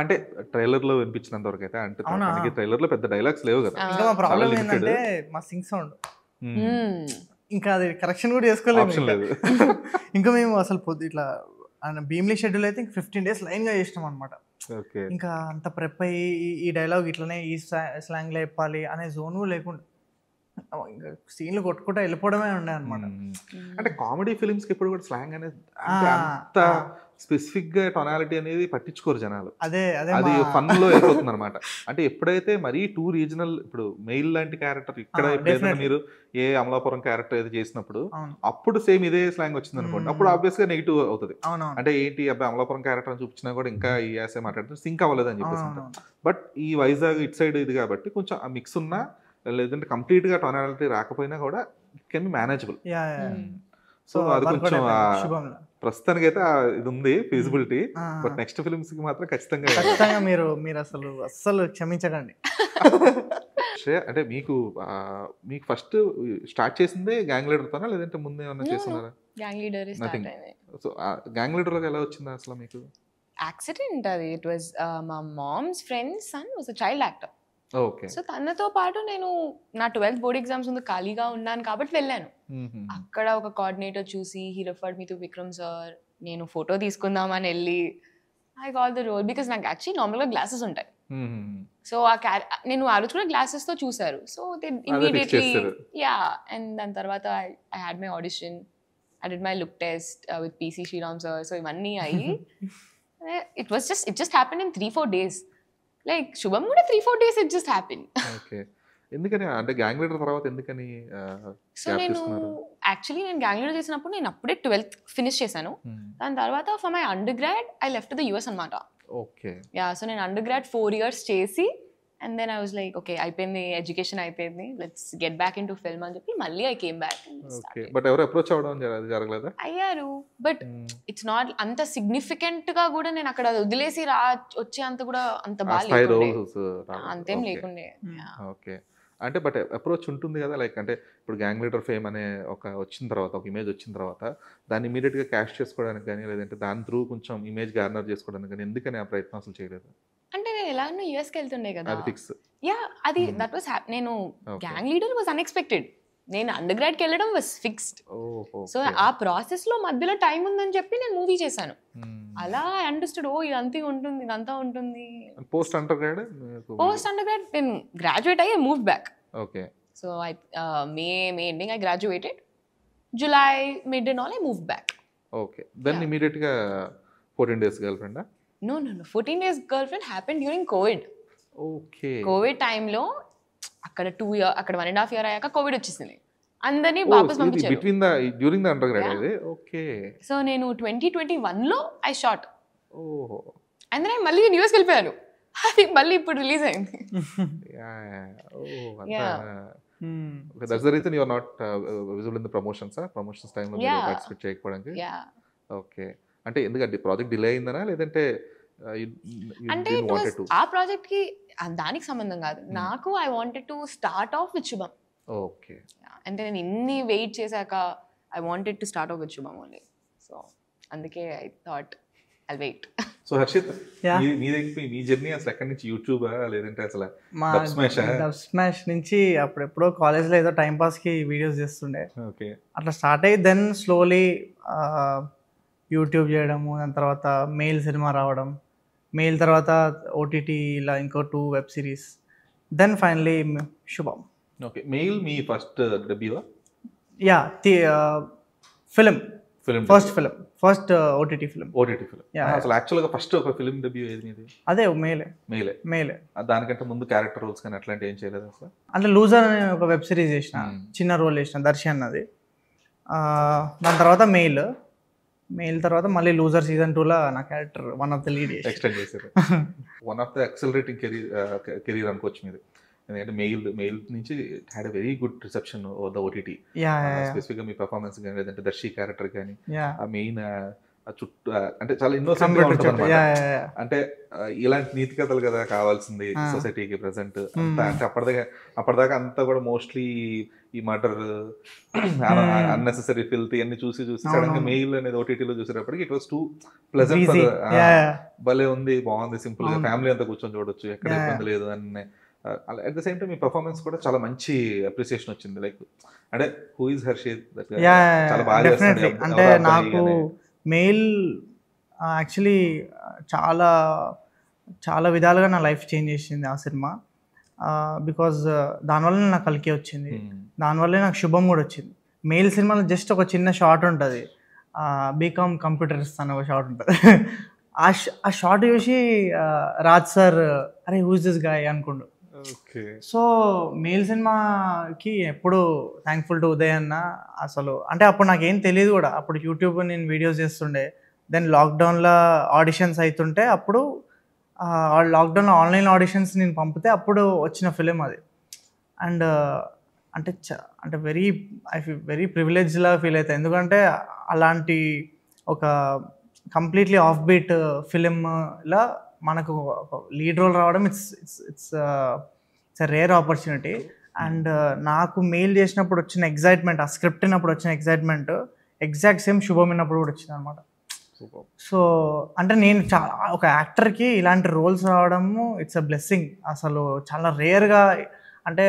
అంటే ట్రైలర్ లో వినిపించినంత వరకు అయితే, అంటే ట్రైలర్ లో పెద్ద డైలాగ్స్ లేవు కదా. ఇంకా మా ప్రాబ్లం ఏంటంటే మా సింగ్ సౌండ్, ఇంకా అది కరెక్షన్ కూడా చేసుకోలేదు. ఇంకా మేము అసలు ఇట్లా భీమ్లీ షెడ్యూల్ అయితే 15 days లైన్గా చేసినాం అనమాట. ఇంకా అంత ప్రెప్ అయ్యి ఈ డైలాగ్ ఇట్లనే ఈ స్లాంగ్లో చెప్పాలి అనే జోన్ లేకుండా ఇంకా సీన్లు కొట్టుకుంటా వెళ్ళిపోవడమే ఉండే అనమాట. అంటే కామెడీ ఫిలిమ్స్కి ఇప్పుడు కూడా స్లాంగ్ అనేది అంత స్పెసిఫిక్ గా టొనాలిటీ అనేది పట్టించుకోరు జనాలు. అది ఫన్ లో అయిపోతుంది అనమాట. అంటే ఎప్పుడైతే మరీ టూ రీజనల్, ఇప్పుడు మెయిల్ లాంటి క్యారెక్టర్ ఇక్కడ ఎప్పుడైతే మీరు ఏ అమలాపురం క్యారెక్టర్ ఏదో చేసినప్పుడు అప్పుడు సేమ్ ఇదే స్లాంగ్ వచ్చింది అనుకోండి, అప్పుడు ఆబ్వియస్ గా నెగిటివ్ అవుతుంది. అంటే ఏంటి అబ్బాయి అమలాపురం క్యారెక్టర్ చూపించినా కూడా ఇంకా ఈ యాసే మాట్లాడుతూ సింక్ అవ్వలేదు అని చెప్పేసి. బట్ ఈ వైజాగ్ ఇట్ సైడ్ ఇది కాబట్టి కొంచెం ఆ మిక్స్ ఉన్నా లేదంటే కంప్లీట్ గా టొనాలిటీ రాకపోయినా కూడా it can be manageable. So అది కొంచెం ప్రస్తుతానికి అయితే ఇది ఉంది ఫీజిబిలిటీ. బట్ నెక్స్ట్ ఫిల్మ్స్ కి మాత్రం ఖచ్చితంగా మీరు అస్సలు క్షమించకండి. అంటే మీకు ఫస్ట్ స్టార్ట్ చేసిందే గ్యాంగ్ లీడర్ తోనా లేదంటే ముందే ఏమన్నా చేస్తున్నారా? గ్యాంగ్ లీడర్ స్టార్ట్ అయింది. సో గ్యాంగ్ లీడర్ ఎలా వచ్చింది అసలు మీకు? యాక్సిడెంట్ అది. ఇట్ వాజ్ మా mom's friends son was a child actor. Okay. So తనతో పాటు నేను నా 12th బోర్డ్ ఎగ్జామ్స్ ఉంది, ఖాళీగా ఉన్నాను కాబట్టి వెళ్ళాను. అక్కడ ఒక కోఆర్డినేటర్ చూసి he referred me to Vikram sir. నేను ఫోటో తీసుకుందామని వెళ్ళి I got the role because నాకు యాక్చువల్లీ నార్మల్గా గ్లాసెస్ ఉంటాయి. సో నేను ఆ రోజు కూడా గ్లాసెస్ తో చూసారు. సో దే ఇమ్మీడియట్లీ అండ్ దాని తర్వాత I had my audition, I did my look test with PC Sriram sir. So ఇవన్నీ అయ్యి it just happen in 3-4 days. Like Shubham kuda 3-4 days it just happened. Okay. ఎందుకని అంటే గ్యాంగ్ లీడర్ తర్వాత ఎందుకని సో నేను యాక్చువల్లీ నేను గ్యాంగ్ లీడర్ చేసినప్పుడు నేను అప్పుడే 12th ఫినిష్ చేశాను. దాని తర్వాత for my undergrad I left the US అనమాట. ఓకే. యా సో నేను అండర్ గ్రాడ్ 4 years చేసి and then I was like okay అయిపోయింది ఎడ్యుకేషన్ అయిపోయింది, let's get back into film అని చెప్పి మళ్ళీ I came back. Okay. But ఎవరు అప్రోచ్ అవ్వడం జరగలేదా? అయ్యారు బట్ ఇట్స్ నాట్ అంత సిగ్నిఫికెంట్ గా కూడా నేను అక్కడ వదిలేసి వచ్చే అంత కూడా అంత బాగా అంతేం లేకుండే. ఓకే. అంటే బట్ అప్రోచ్ ఉంటుంది కదా, లైక్ అంటే ఇప్పుడు గ్యాంగ్ లీడర్ ఫేమ్ అనే వచ్చిన తర్వాత ఒక ఇమేజ్ వచ్చిన తర్వాత దాన్ని ఇమీడియట్గా క్యాష్ చేసుకోవడానికి కానీ లేదంటే దాని త్రూ కొంచెం ఇమేజ్ గార్నర్ చేసుకోవడానికి కానీ ఎందుకని ఆ ప్రయత్నం అసలు చేయలేదు? అంటే నేను ఎలాగో యూఎస్కి వెళ్తుండే కదా. అది ఫిక్స్. యా అది దట్ వాస్ నేను గ్యాంగ్ లీడర్ వాజ్ అన్ఎక్స్పెక్టెడ్, నేను అండర్ గ్రాడ్కి వెళ్ళడం వాజ్ ఫిక్స్డ్. సో ఆ ప్రాసెస్ లో మధ్యలో టైం ఉందని చెప్పి నేను మూవీ చేశాను. అలా అండర్స్టూడ్ ఓ ఇదంతా ఉంటుంది ఇదంతా ఉంటుంది. పోస్ట్ అండర్ గ్రాడ్ నేను గ్రాడ్యుయేట్ అయ్యి move back. Okay. So I May ending I graduated, July mid and all I move back. Okay. Then immediate గా 14 days girlfriend? No 14 days girlfriend happened during COVID. ఓకే. కోవిడ్ టైంలో అక్కడ 2 years అక్కడ 1.5 years అయ్యాక కోవిడ్ వచ్చేసింది, అందరినీ వాపస్ పంపించారు. Between the during the under grad ఇది. ఓకే. సో నేను 2021లో ఐ షాట్. ఓహో. అండ్ దెన్ మళ్ళీ యూఎస్ వెళ్ళిపోయాను, అది మళ్ళీ ఇప్పుడు రిలీజ్ అయింది. That's the reason you are not visible in the promotions time లో మీరు పార్టిసిపేట్ చేయకపోవడానికి. ఓకే. అంటే ఎందుకంటే ప్రాజెక్ట్ డిలే అయిందనా లేదంటే అంటే ఆ ప్రాజెక్ట్ కి దానికి సంబంధం కాదు, నాకు I wanted to start off with Shubham. Okay. అంటే నేను ఇన్ని వెయిట్ చేశాక I wanted to start off with Shubham only. So అందుకే I thought I'll wait. So Harshit, మీ జర్నీ అసలు ఎక్కడి నుంచి? యూట్యూబా లేదంటే అసలు డబ్ స్మాష్ నుంచి అప్పుడెప్పుడో కాలేజ్లో ఏదో టైంపాస్కి వీడియోస్ చేస్తుండే. ఓకే. అట్లా స్టార్ట్ అయ్యి దెన్ స్లోలీ యూట్యూబ్ చేయడము, దాని తర్వాత మెయిల్ సినిమా రావడం, మెయిల్ తర్వాత ఓటీటీ ఇలా ఇంకో 2 web series, then finally Subham. Okay. Mail మీ first debut? Yeah film first OTT film. అసలు యాక్చువల్గా ఫస్ట్ ఒక ఫిలిం డెబ్యూ ఏది మీది? అదే మెయిలే. దానికంటే ముందు క్యారెక్టర్ రోల్స్ కానీ అట్లాంటి ఏం చేయలేదు అసలు? అంటే లూజర్ అనే ఒక వెబ్ సిరీస్ చేసిన, చిన్న రోల్ చేసిన, దర్శి అన్నది. దాని తర్వాత మెయిల్ తర్వాత మళ్ళీ లూజర్ సీజన్ 2లో నా character one of the lead extend చేశారు. One of the accelerating career అనుకోవచ్చు మీది. ఎందుకంటే మెయిల్ నుంచి had a very good reception over the OTT. స్పెసిఫిక్గా మీ పర్ఫార్మెన్స్ కానీ లేదంటే దర్శి క్యారెక్టర్ కానీ ఆ మెయిన్ చుట్టూ అంటే చాలా ఇన్నోసెంట్ గా ఉంటుంది అన్నమాట. అంటే ఇలాంటి నీతి కథలు కదా కావాల్సింది సొసైటీకి ప్రెసెంట్. అంటే అప్పటిదాకా అంతా కూడా మోస్ట్లీ ఈ మర్డర్, అన్నెసెసరీ ఫిల్త్ ఇవన్నీ చూసి సడన్ గా మెయిల్ అనేది ఓటీటీలో చూసేటప్పటికి ఇట్ వాస్ టూ ప్లెజెంట్. భలే ఉంది, బాగుంది, సింపుల్ గా ఫ్యామిలీ అంతా కూర్చొని చూడొచ్చు, ఎక్కడ ఇబ్బంది లేదు అని. At the same time me performance కూడా చాలా మంచి అప్రిసియేషన్ వచ్చింది. లైక్ అంటే హూ ఇస్ హర్షిత్, చాలా బాగా చేస్తాడు. అంటే నాకు మెయిల్ యాక్చువల్లీ చాలా చాలా విధాలుగా నా లైఫ్ చేంజ్ చేసింది ఆ సినిమా. బికాజ్ దానివల్ల నాకు కలికి వచ్చింది, దానివల్లే నాకు శుభం కూడా వచ్చింది. మెయిల్ సినిమాలో జస్ట్ ఒక చిన్న షార్ట్ ఉంటుంది, బీకామ్ కంప్యూటర్స్ అనే ఒక షార్ట్ ఉంటుంది. ఆ షార్ట్ చూసి రాజ్ సార్ అరే హూస్ దిస్ గాయ్ అనుకుండు. సో మెయిల్ సినిమాకి ఎప్పుడు థ్యాంక్ఫుల్ టు ఉదయ్ అన్న. అసలు అంటే అప్పుడు నాకేం తెలియదు కూడా, అప్పుడు యూట్యూబ్ నేను వీడియోస్ చేస్తుండే. దెన్ లాక్డౌన్లో ఆడిషన్స్ అవుతుంటే అప్పుడు లాక్డౌన్లో ఆన్లైన్ ఆడిషన్స్ నేను పంపితే అప్పుడు వచ్చిన ఫిలిం అది. అండ్ అంటే ఐ ఫీల్ వెరీ ప్రివిలేజ్లా ఫీల్ అవుతాయి, ఎందుకంటే అలాంటి ఒక కంప్లీట్లీ ఆఫ్ బీట్ ఫిలింలా మనకు లీడ్ రోల్ రావడం ఇట్స్ రేర్ ఆపర్చునిటీ. అండ్ నాకు మెయిల్ చేసినప్పుడు వచ్చిన ఎగ్జైట్మెంట్, ఆ స్క్రిప్ట్ విన్నప్పుడు వచ్చిన ఎగ్జైట్మెంట్ ఎగ్జాక్ట్ సేమ్ శుభం విన్నప్పుడు కూడా వచ్చింది అనమాట. సో అంటే నేను చాలా ఒక యాక్టర్కి ఇలాంటి రోల్స్ రావడము ఇట్స్ అ బ్లెస్సింగ్ అసలు, చాలా రేర్గా. అంటే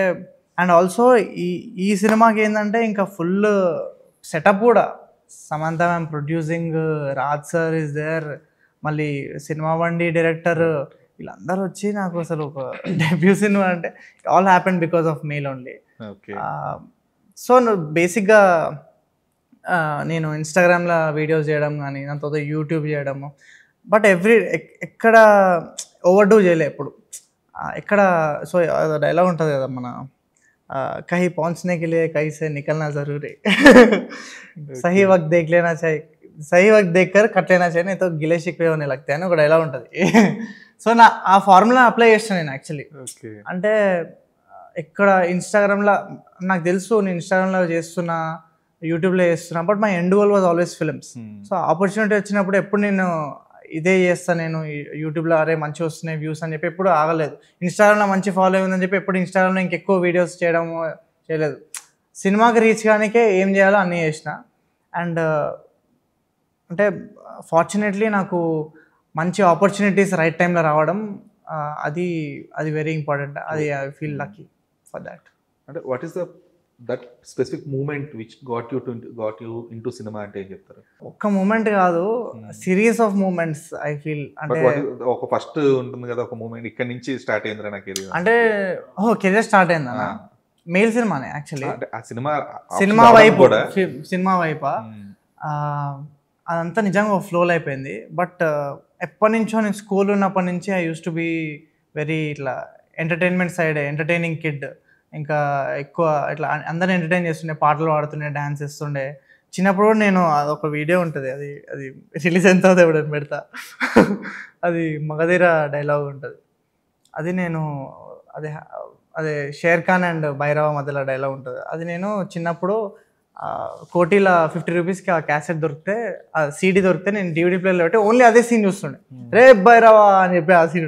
అండ్ ఆల్సో ఈ సినిమాకి ఏంటంటే ఇంకా ఫుల్ సెటప్ కూడా, Samantha ma'am producing, Raj sir is there, మళ్ళీ సినిమా బండి డైరెక్టర్, వీళ్ళందరూ వచ్చి నాకు అసలు ఒక డెబ్యూ సినిమా అంటే all happen because of mail only. So బేసిక్గా నేను ఇన్స్టాగ్రామ్లో వీడియోస్ చేయడం కానీ, దాని తర్వాత యూట్యూబ్ చేయడము, బట్ ఎక్కడ ఓవర్ డూ చేయలే ఎప్పుడు ఎక్కడ. సో డైలాగ్ ఉంటుంది కదా మన कहीं पहुंचने के लिए कहीं से निकलना जरूरी सही वक्त देख लेना चाहिए सही वक्त देख कर कट लेना चाहिए नहीं तो गिले शिकवे होने लगते అని ఒక డైలాగ్ ఉంటుంది. సో నా ఆ ఫార్ములా అప్లై చేస్తాను నేను యాక్చువల్లీ. ఓకే. అంటే ఎక్కడ ఇన్స్టాగ్రామ్లో నాకు తెలుసు నేను ఇన్స్టాగ్రామ్లో చేస్తున్నా, యూట్యూబ్లో చేస్తున్నా, but my end goal was always films. So opportunity వచ్చినప్పుడు ఎప్పుడు నేను ఇదే చేస్తాను, నేను యూట్యూబ్లో అరే మంచి వస్తున్నాయి వ్యూస్ అని చెప్పి ఎప్పుడు ఆగలేదు. ఇన్స్టాగ్రామ్లో మంచి ఫాలో ఉందని చెప్పి ఎప్పుడు ఇన్స్టాగ్రామ్లో ఇంకెక్కువ వీడియోస్ చేయడం చేయలేదు. సినిమాకి రీచ్ కానికే ఏం చేయాలో అన్నీ చేసిన. అండ్ అంటే ఫార్చునేట్లీ నాకు మంచి ఆపర్చునిటీస్ రైట్ టైంలో రావడం అది వెరీ ఇంపార్టెంట్. అది I feel lucky for that. అంటే what is that specific moment which got you into సినిమా అంటే ఏం చెప్తారు? ఒక్క మూమెంట్ కాదు, series of moments I feel. అంటే ఒక ఫస్ట్ ఉంటుంది కదా ఒక మూమెంట్, ఇక్కడ నుంచి స్టార్ట్ అయిందిరా నా కెరీర్ అంటే కెరీర్ స్టార్ట్ అయిందన్న మెయిల్ సినిమానే యాక్చువల్లీ. ఆ సినిమా సినిమా వైపా అదంతా నిజంగా ఫ్లోలో అయిపోయింది. బట్ ఎప్పటి నుంచో నేను స్కూల్ ఉన్నప్పటి నుంచి I use to be very ఇట్లా ఎంటర్టైన్మెంట్ సైడ్, ఎంటర్టైనింగ్ కిడ్. ఇంకా ఎక్కువ ఇట్లా అందరిని ఎంటర్టైన్ చేస్తుండే, పాటలు పాడుతుండే, డ్యాన్స్ చేస్తుండే. చిన్నప్పుడు నేను అదొక వీడియో ఉంటుంది, అది రిలీజ్ అయిన తర్వాత ఎప్పుడైనా పెడతా. అది మగధీర డైలాగ్ ఉంటుంది. అది నేను అదే షేర్ ఖాన్ అండ్ భైరవ మధ్యలో డైలాగ్ ఉంటుంది. అది నేను చిన్నప్పుడు కోటిలో 50 రూపీస్కి ఆ క్యాసెట్ దొరికితే, ఆ సీడీ దొరికితే నేను DVD ప్లేయర్లో పెట్టి ఓన్లీ అదే సీన్ చూస్తుండే. రే భైరవ అని చెప్పి ఆ సీన్,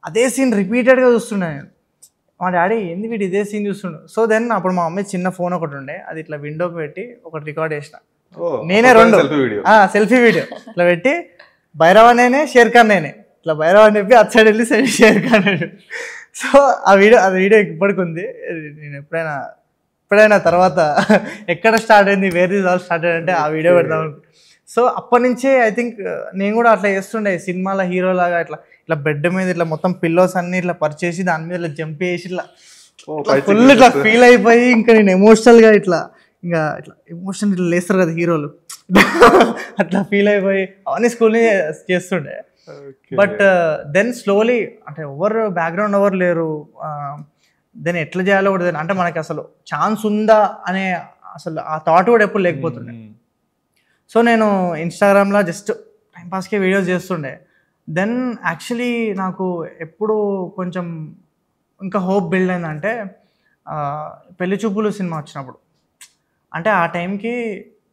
అదే సీన్ రిపీటెడ్గా చూస్తుండే నేను. మా డాడీ ఏంది వీడు ఇదే సీన్ చూస్తుండే. సో దెన్ అప్పుడు మా మమ్మీ చిన్న ఫోన్ ఒకటి ఉండే, అది ఇట్లా విండోకి పెట్టి ఒకటి రికార్డ్ చేసిన నేనే, 2 సెల్ఫీ వీడియో ఇట్లా పెట్టి భైరవ నేనే, షేర్ ఖాన్ నేనే, ఇట్లా భైరవ అని చెప్పి అటు సైడ్ వెళ్ళి షేర్ ఖాన్. సో ఆ వీడియో ఇప్పటికి ఉంది. నేను ఎప్పుడైనా తర్వాత ఎక్కడ స్టార్ట్ అయింది, వేర్ ఇస్ ఆల్ స్టార్ట్ అంటే ఆ వీడియో పెడదాం. సో అప్పటి నుంచే ఐ థింక్ నేను కూడా అట్లా చేస్తుండే సినిమాలో హీరోలాగా. ఇట్లా బెడ్ మీద ఇట్లా మొత్తం పిల్లోస్ అన్ని ఇట్లా పరిచేసి దాని మీద ఇట్లా జంప్ చేసి ఇట్లా ఫుల్ ఇట్లా ఫీల్ అయిపోయి ఇంకా నేను ఎమోషనల్గా ఇట్లా ఎమోషన్ ఇట్లా లేస్తారు కదా హీరోలు, అట్లా ఫీల్ అయిపోయి అవన్నీ స్కూల్ని చేస్తుండే. బట్ దెన్ స్లోలీ అంటే బ్యాక్గ్రౌండ్ ఎవరు లేరు, దెన్ ఎట్లా చేయాలో కూడా అంటే మనకి అసలు ఛాన్స్ ఉందా అనే అసలు ఆ థాట్ కూడా ఎప్పుడు లేకపోతుండే. సో నేను ఇన్స్టాగ్రామ్లో జస్ట్ టైంపాస్కే వీడియోస్ చేస్తుండే. దెన్ యాక్చువల్లీ నాకు ఎప్పుడు కొంచెం ఇంకా హోప్ బిల్డ్ అయిందంటే పెళ్లి చూపులు సినిమా వచ్చినప్పుడు. అంటే ఆ టైంకి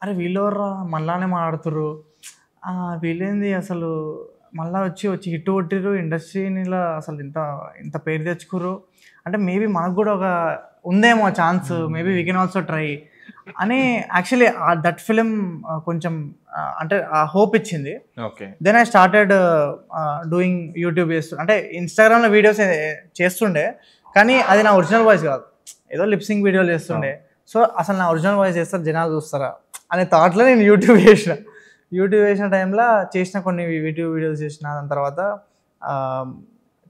అరే వీళ్ళెవర్రా మళ్ళానే మాట్లాడుతుర్రు, వీళ్ళేంది అసలు మళ్ళీ వచ్చి హిట్ కొట్టిర్రు, ఇండస్ట్రీని ఇలా అసలు ఇంత పేరు తెచ్చుకుర్రు, అంటే మేబీ మనకు కూడా ఒక ఉందేమో chance, maybe we can also try అని యాక్చువల్లీ దట్ ఫిలిం కొంచెం అంటే ఆ హోప్ ఇచ్చింది. Then I started doing YouTube అంటే ఇన్స్టాగ్రామ్లో వీడియోస్ చేస్తుండే, కానీ అది నా ఒరిజినల్ వాయిస్ కాదు, ఏదో లిప్సింగ్ వీడియోలు చేస్తుండే. సో అసలు నా ఒరిజినల్ వాయిస్ చేస్తారు జనాలు చూస్తారా అనే థాట్లో నేను యూట్యూబ్ చేసిన టైంలో చేసిన కొన్ని యూట్యూబ్ వీడియోస్ చేసిన. దాని తర్వాత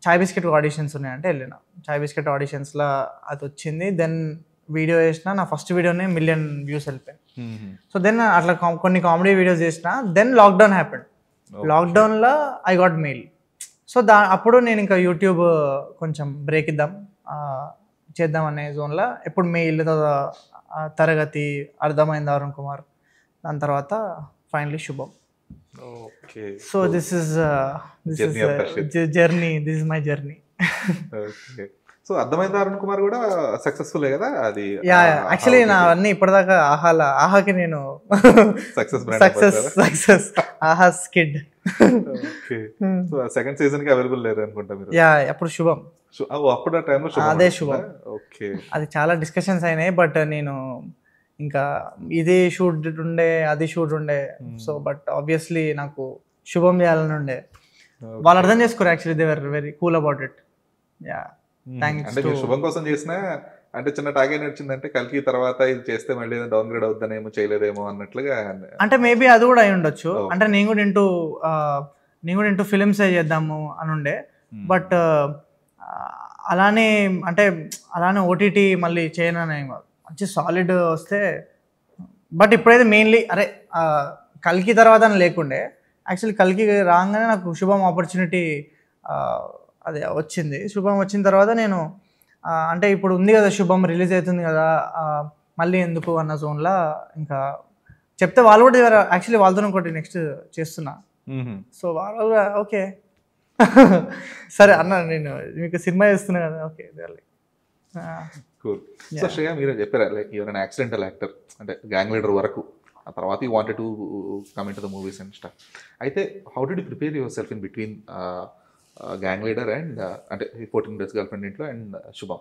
చాయ్ బిస్కెట్ ఆడిషన్స్ ఉన్నాయంటే వెళ్ళిన, చాయ్ బిస్కెట్ ఆడిషన్స్లో అది వచ్చింది. దెన్ వీడియో చేసిన, నా ఫస్ట్ వీడియోనే 1 million వ్యూస్ వెళ్ళిపోయాయి. సో దెన్ అట్లా కొన్ని కామెడీ వీడియోస్ చేసిన. Then lockdown happened. లాక్డౌన్లో ఐ గాట్ మెయిల్. సో అప్పుడు నేను ఇంకా యూట్యూబ్ కొంచెం బ్రేక్ చేద్దాం అనే జోన్లో ఎప్పుడు మెయిల్, తరగతి, అర్థమైంది అరుణ్ కుమార్, దాని తర్వాత ఫైనలీ శుభం. So this is journey, this is my journey. So అర్థమైంది అరుణ్ కుమార్ కూడా సక్సెస్ఫుల్ కదా అది? యాక్చువల్లీ నా అన్ని ఇప్పటిదాకా ఆహాకి నేను సక్సెస్ ఆహా స్కిడ్. సో సెకండ్ సీజన్ కి అవైలబుల్ లేరు అనుకుంటా మీరు? అప్పుడు శుభం, అప్పుడు ఆ టైంలో అదే శుభం. అది చాలా డిస్కషన్స్ అయినాయి, బట్ నేను ఇంకా ఇది షూట్ ఉండే, అది షూట్ ఉండే. సో బట్ ఆబ్వియస్లీ నాకు శుభం చేయాలని ఉండే. వాళ్ళు అర్థం చేసుకోరు actually, they were very cool about it. అంటే శుభం కోసం చేసిన అంటే చిన్న టార్గెట్ వచ్చిందంటే కల్కి తర్వాత ఇది చేస్తే మళ్ళీ డౌన్ గ్రేడ్ అవుద్దనేమో చేయలేదేమో అన్నట్లుగా. అంటే మేబీ అది కూడా అయి ఉండొచ్చు. అంటే నేను కూడా ఇంటూ ఫిలిమ్స్ చేద్దాము అని ఉండే. బట్ అలానే ఓటీటీ మళ్ళీ చేయనని మంచి సాలిడ్ వస్తే. బట్ ఇప్పుడైతే మెయిన్లీ కల్కి తర్వాత అని లేకుండే, యాక్చువల్లీ కల్కి రాగానే నాకు శుభం ఆపర్చునిటీ అదే వచ్చింది. శుభం వచ్చిన తర్వాత నేను అంటే ఇప్పుడు ఉంది కదా శుభం రిలీజ్ అవుతుంది కదా, మళ్ళీ ఎందుకు అన్న జోన్లో ఇంకా చెప్తే వాళ్ళు కూడా యాక్చువల్లీ వాళ్ళతో ఒకటి నెక్స్ట్ చేస్తున్నా. సో వాళ్ళు కూడా ఓకే సరే అన్న నేను మీకు సినిమా చేస్తున్నా కదా, ఓకే. కూల్. సో శ్రేయ మీరు చెప్పారా like your an accidental actor, అంటే గ్యాంగ్ లీడర్ వరకు, ఆ తర్వాత you wanted to come in to the movies and star. అయితే how did you prepare yourself in between Gang Leader and అంటే 14 days గర్ల్ఫ్రెండ్ ఇంట్లో and Subham?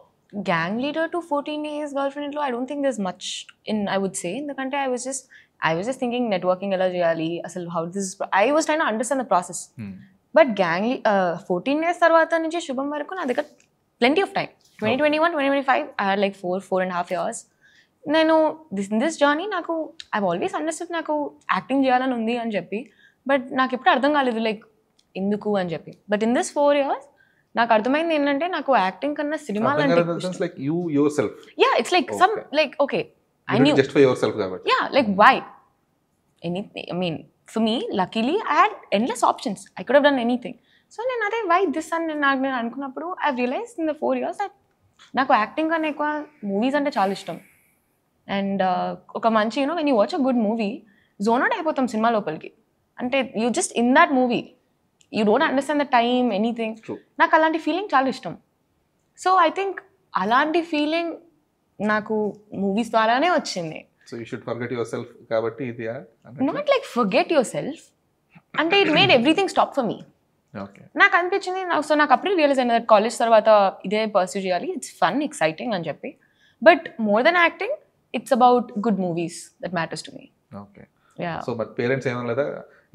Gang leader to 14 days girlfriend ఇంట్లో I don't think there's much in, I would say, ఎందుకంటే I was just thinking networking ఎలా చేయాలి అసలు, how this I was trying to understand the process. But 14 days తర్వాత నుంచి శుభం వరకు నా దగ్గర plenty of time. 2021 2025 I had like 4.5 years. నేను దిస్ జర్నీ నాకు I've always understood నాకు యాక్టింగ్ చేయాలని ఉంది అని చెప్పి, బట్ నాకు ఎప్పుడు అర్థం కాలేదు లైక్ ఎందుకు అని చెప్పి. బట్ ఇన్ దిస్ 4 years నాకు అర్థమైంది ఏంటంటే నాకు యాక్టింగ్ కన్నా సినిమాలు అంటే like you your self. Yeah it's like some like okay I knew just for yourself కాబట్టి. Yeah, like why anything, I mean for me luckily I had endless options, I could have done anything. So నేను అదే why this అని నేను అనుకున్నప్పుడు I realized in the 4 years that నాకు యాక్టింగ్ కన్నా ఎక్కువ మూవీస్ అంటే చాలా ఇష్టం. అండ్ ఒక మంచి when you watch a good movie zone out అయిపోతాం సినిమా లోపలికి. అంటే you just in that movie you don't understand the time anything. నాకు అలాంటి ఫీలింగ్ చాలా ఇష్టం. సో I think అలాంటి ఫీలింగ్ నాకు మూవీస్ ద్వారానే వచ్చింది. So you should forget yourself కాబట్టి ఇది not like forget yourself అంటే it made everything stop for me. నాకు అనిపించింది, సో నాకు అప్పుడే రియలైజ్ అయిన కాలేజ్ తర్వాత ఇదే పర్సూ చేయాలి, ఇట్స్ ఫన్ ఎక్సైటింగ్ అని చెప్పి. But more than acting it's about good movies that matters to me. Okay. So మరి పేరెంట్స్ ఏమన్నా లేదా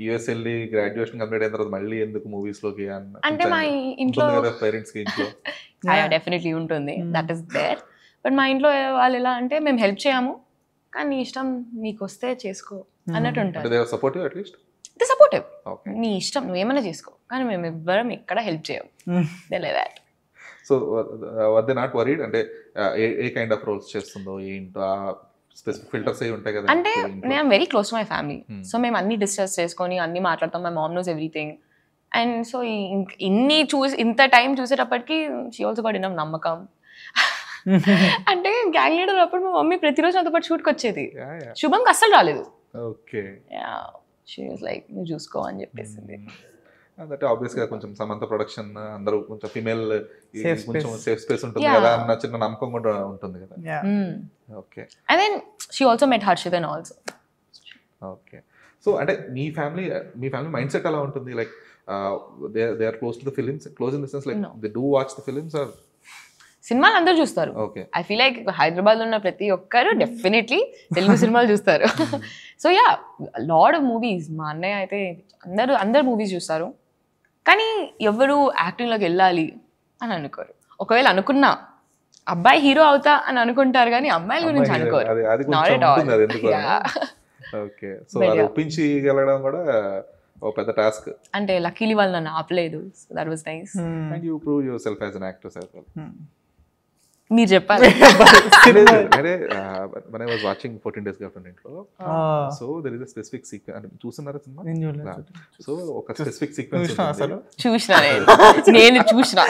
యూఎస్ వెళ్ళి గ్రాడ్యుయేషన్ కంప్లీట్ అయిన తర్వాత మళ్ళీ ఎందుకు మూవీస్ లోకి అంటే మా ఇంట్లో పేరెంట్స్ కి ఇంట్లో డెఫినెట్లీ ఉంటుంది, దట్ ఈస్ దేర్. బట్ మా ఇంట్లో వాళ్ళు ఎలా అంటే మేము హెల్ప్ చేయము కానీ నీ ఇష్టం నీకు వస్తే చేసుకో అన్నట్టు ఉంటారు. సపోర్టివ్ అట్లీస్ట్ దే సపోర్టివ్, నీ ఇష్టం నువ్వేమైనా చేసుకో కానీ మేము ఎవ్వరం ఎక్కడ హెల్ప్ చేయము. They like that. So were they not worried అంటే ఏ కైండ్ ఆఫ్ రోల్స్ చేస్తుందో ఏంటో స్పెసిఫిక్ ఫిల్టర్స్ అయి ఉంటాయి కదా? అంటే నేను very close to my family, so మేము అన్ని డిస్కస్ చేసుకొని అన్ని మాట్లాడతాం. My mom knows everything. And so ఇంత టైం చూసేటప్పటికి షీ ఆల్సో గాట్ ఇనఫ్ నమ్మకం. అంటే గ్యాంగ్ లీడర్ అప్పుడు మా మమ్మీ ప్రతిరోజు నాతో పాటు షూట్కి వచ్చేది, శుభంకి అస్సలు రాలేదు. ఓకే. షీ వాస్ లైక్ నువ్వు చూసుకో అని చెప్పేసింది. అంటే ఆబ్వియస్ గా కొంచెం సమంత ప్రొడక్షన్ అందరూ కొంచెం ఫీమేల్ కొంచెం సేఫ్ స్పేస్ ఉంటుంది కదా అన్న చిన్న నమ్మకం కూడా ఉంటుంది కదా. Okay. And then she also met Harshit also. Okay. So అంటే మీ ఫ్యామిలీ మైండ్ సెట్ ఎలా ఉంటుంది? Like they are close to the films, close in the sense like they do watch the films are? సినిమాలు అందరూ చూస్తారు. ఐ ఫీల్ లైక్ హైదరాబాద్ లో ఉన్న ప్రతి ఒక్కరు డెఫినెట్లీ తెలుగు సినిమాలు చూస్తారు. So yeah lot of movies. మా అన్నయ్య అయితే అందరు మూవీస్ చూస్తారు కానీ ఎవరు యాక్టింగ్లోకి వెళ్ళాలి అని అనుకోరు. ఒకవేళ అనుకున్నా అబ్బాయి హీరో అవుతా అని అనుకుంటారు కానీ అమ్మాయిల గురించి అనుకోరు. ఓకే. సో అది ఒప్పించగలడం కూడా ఒక పెద్ద టాస్క్. అంటే లక్కీలీ వాళ్ళు నన్ను ఆపలేదు. So that was nice. And you prove your self as an actress as well. మీరు చెప్పాలి. అరే when I was watching 14 Days Girlfriend ఇంట్లో, so there is a specific sequence. అంటే చూస్తున్నారా సినిమా? సో ఒక స్పెసిఫిక్ సీక్వెన్స్ చూసినా నేను చూసినా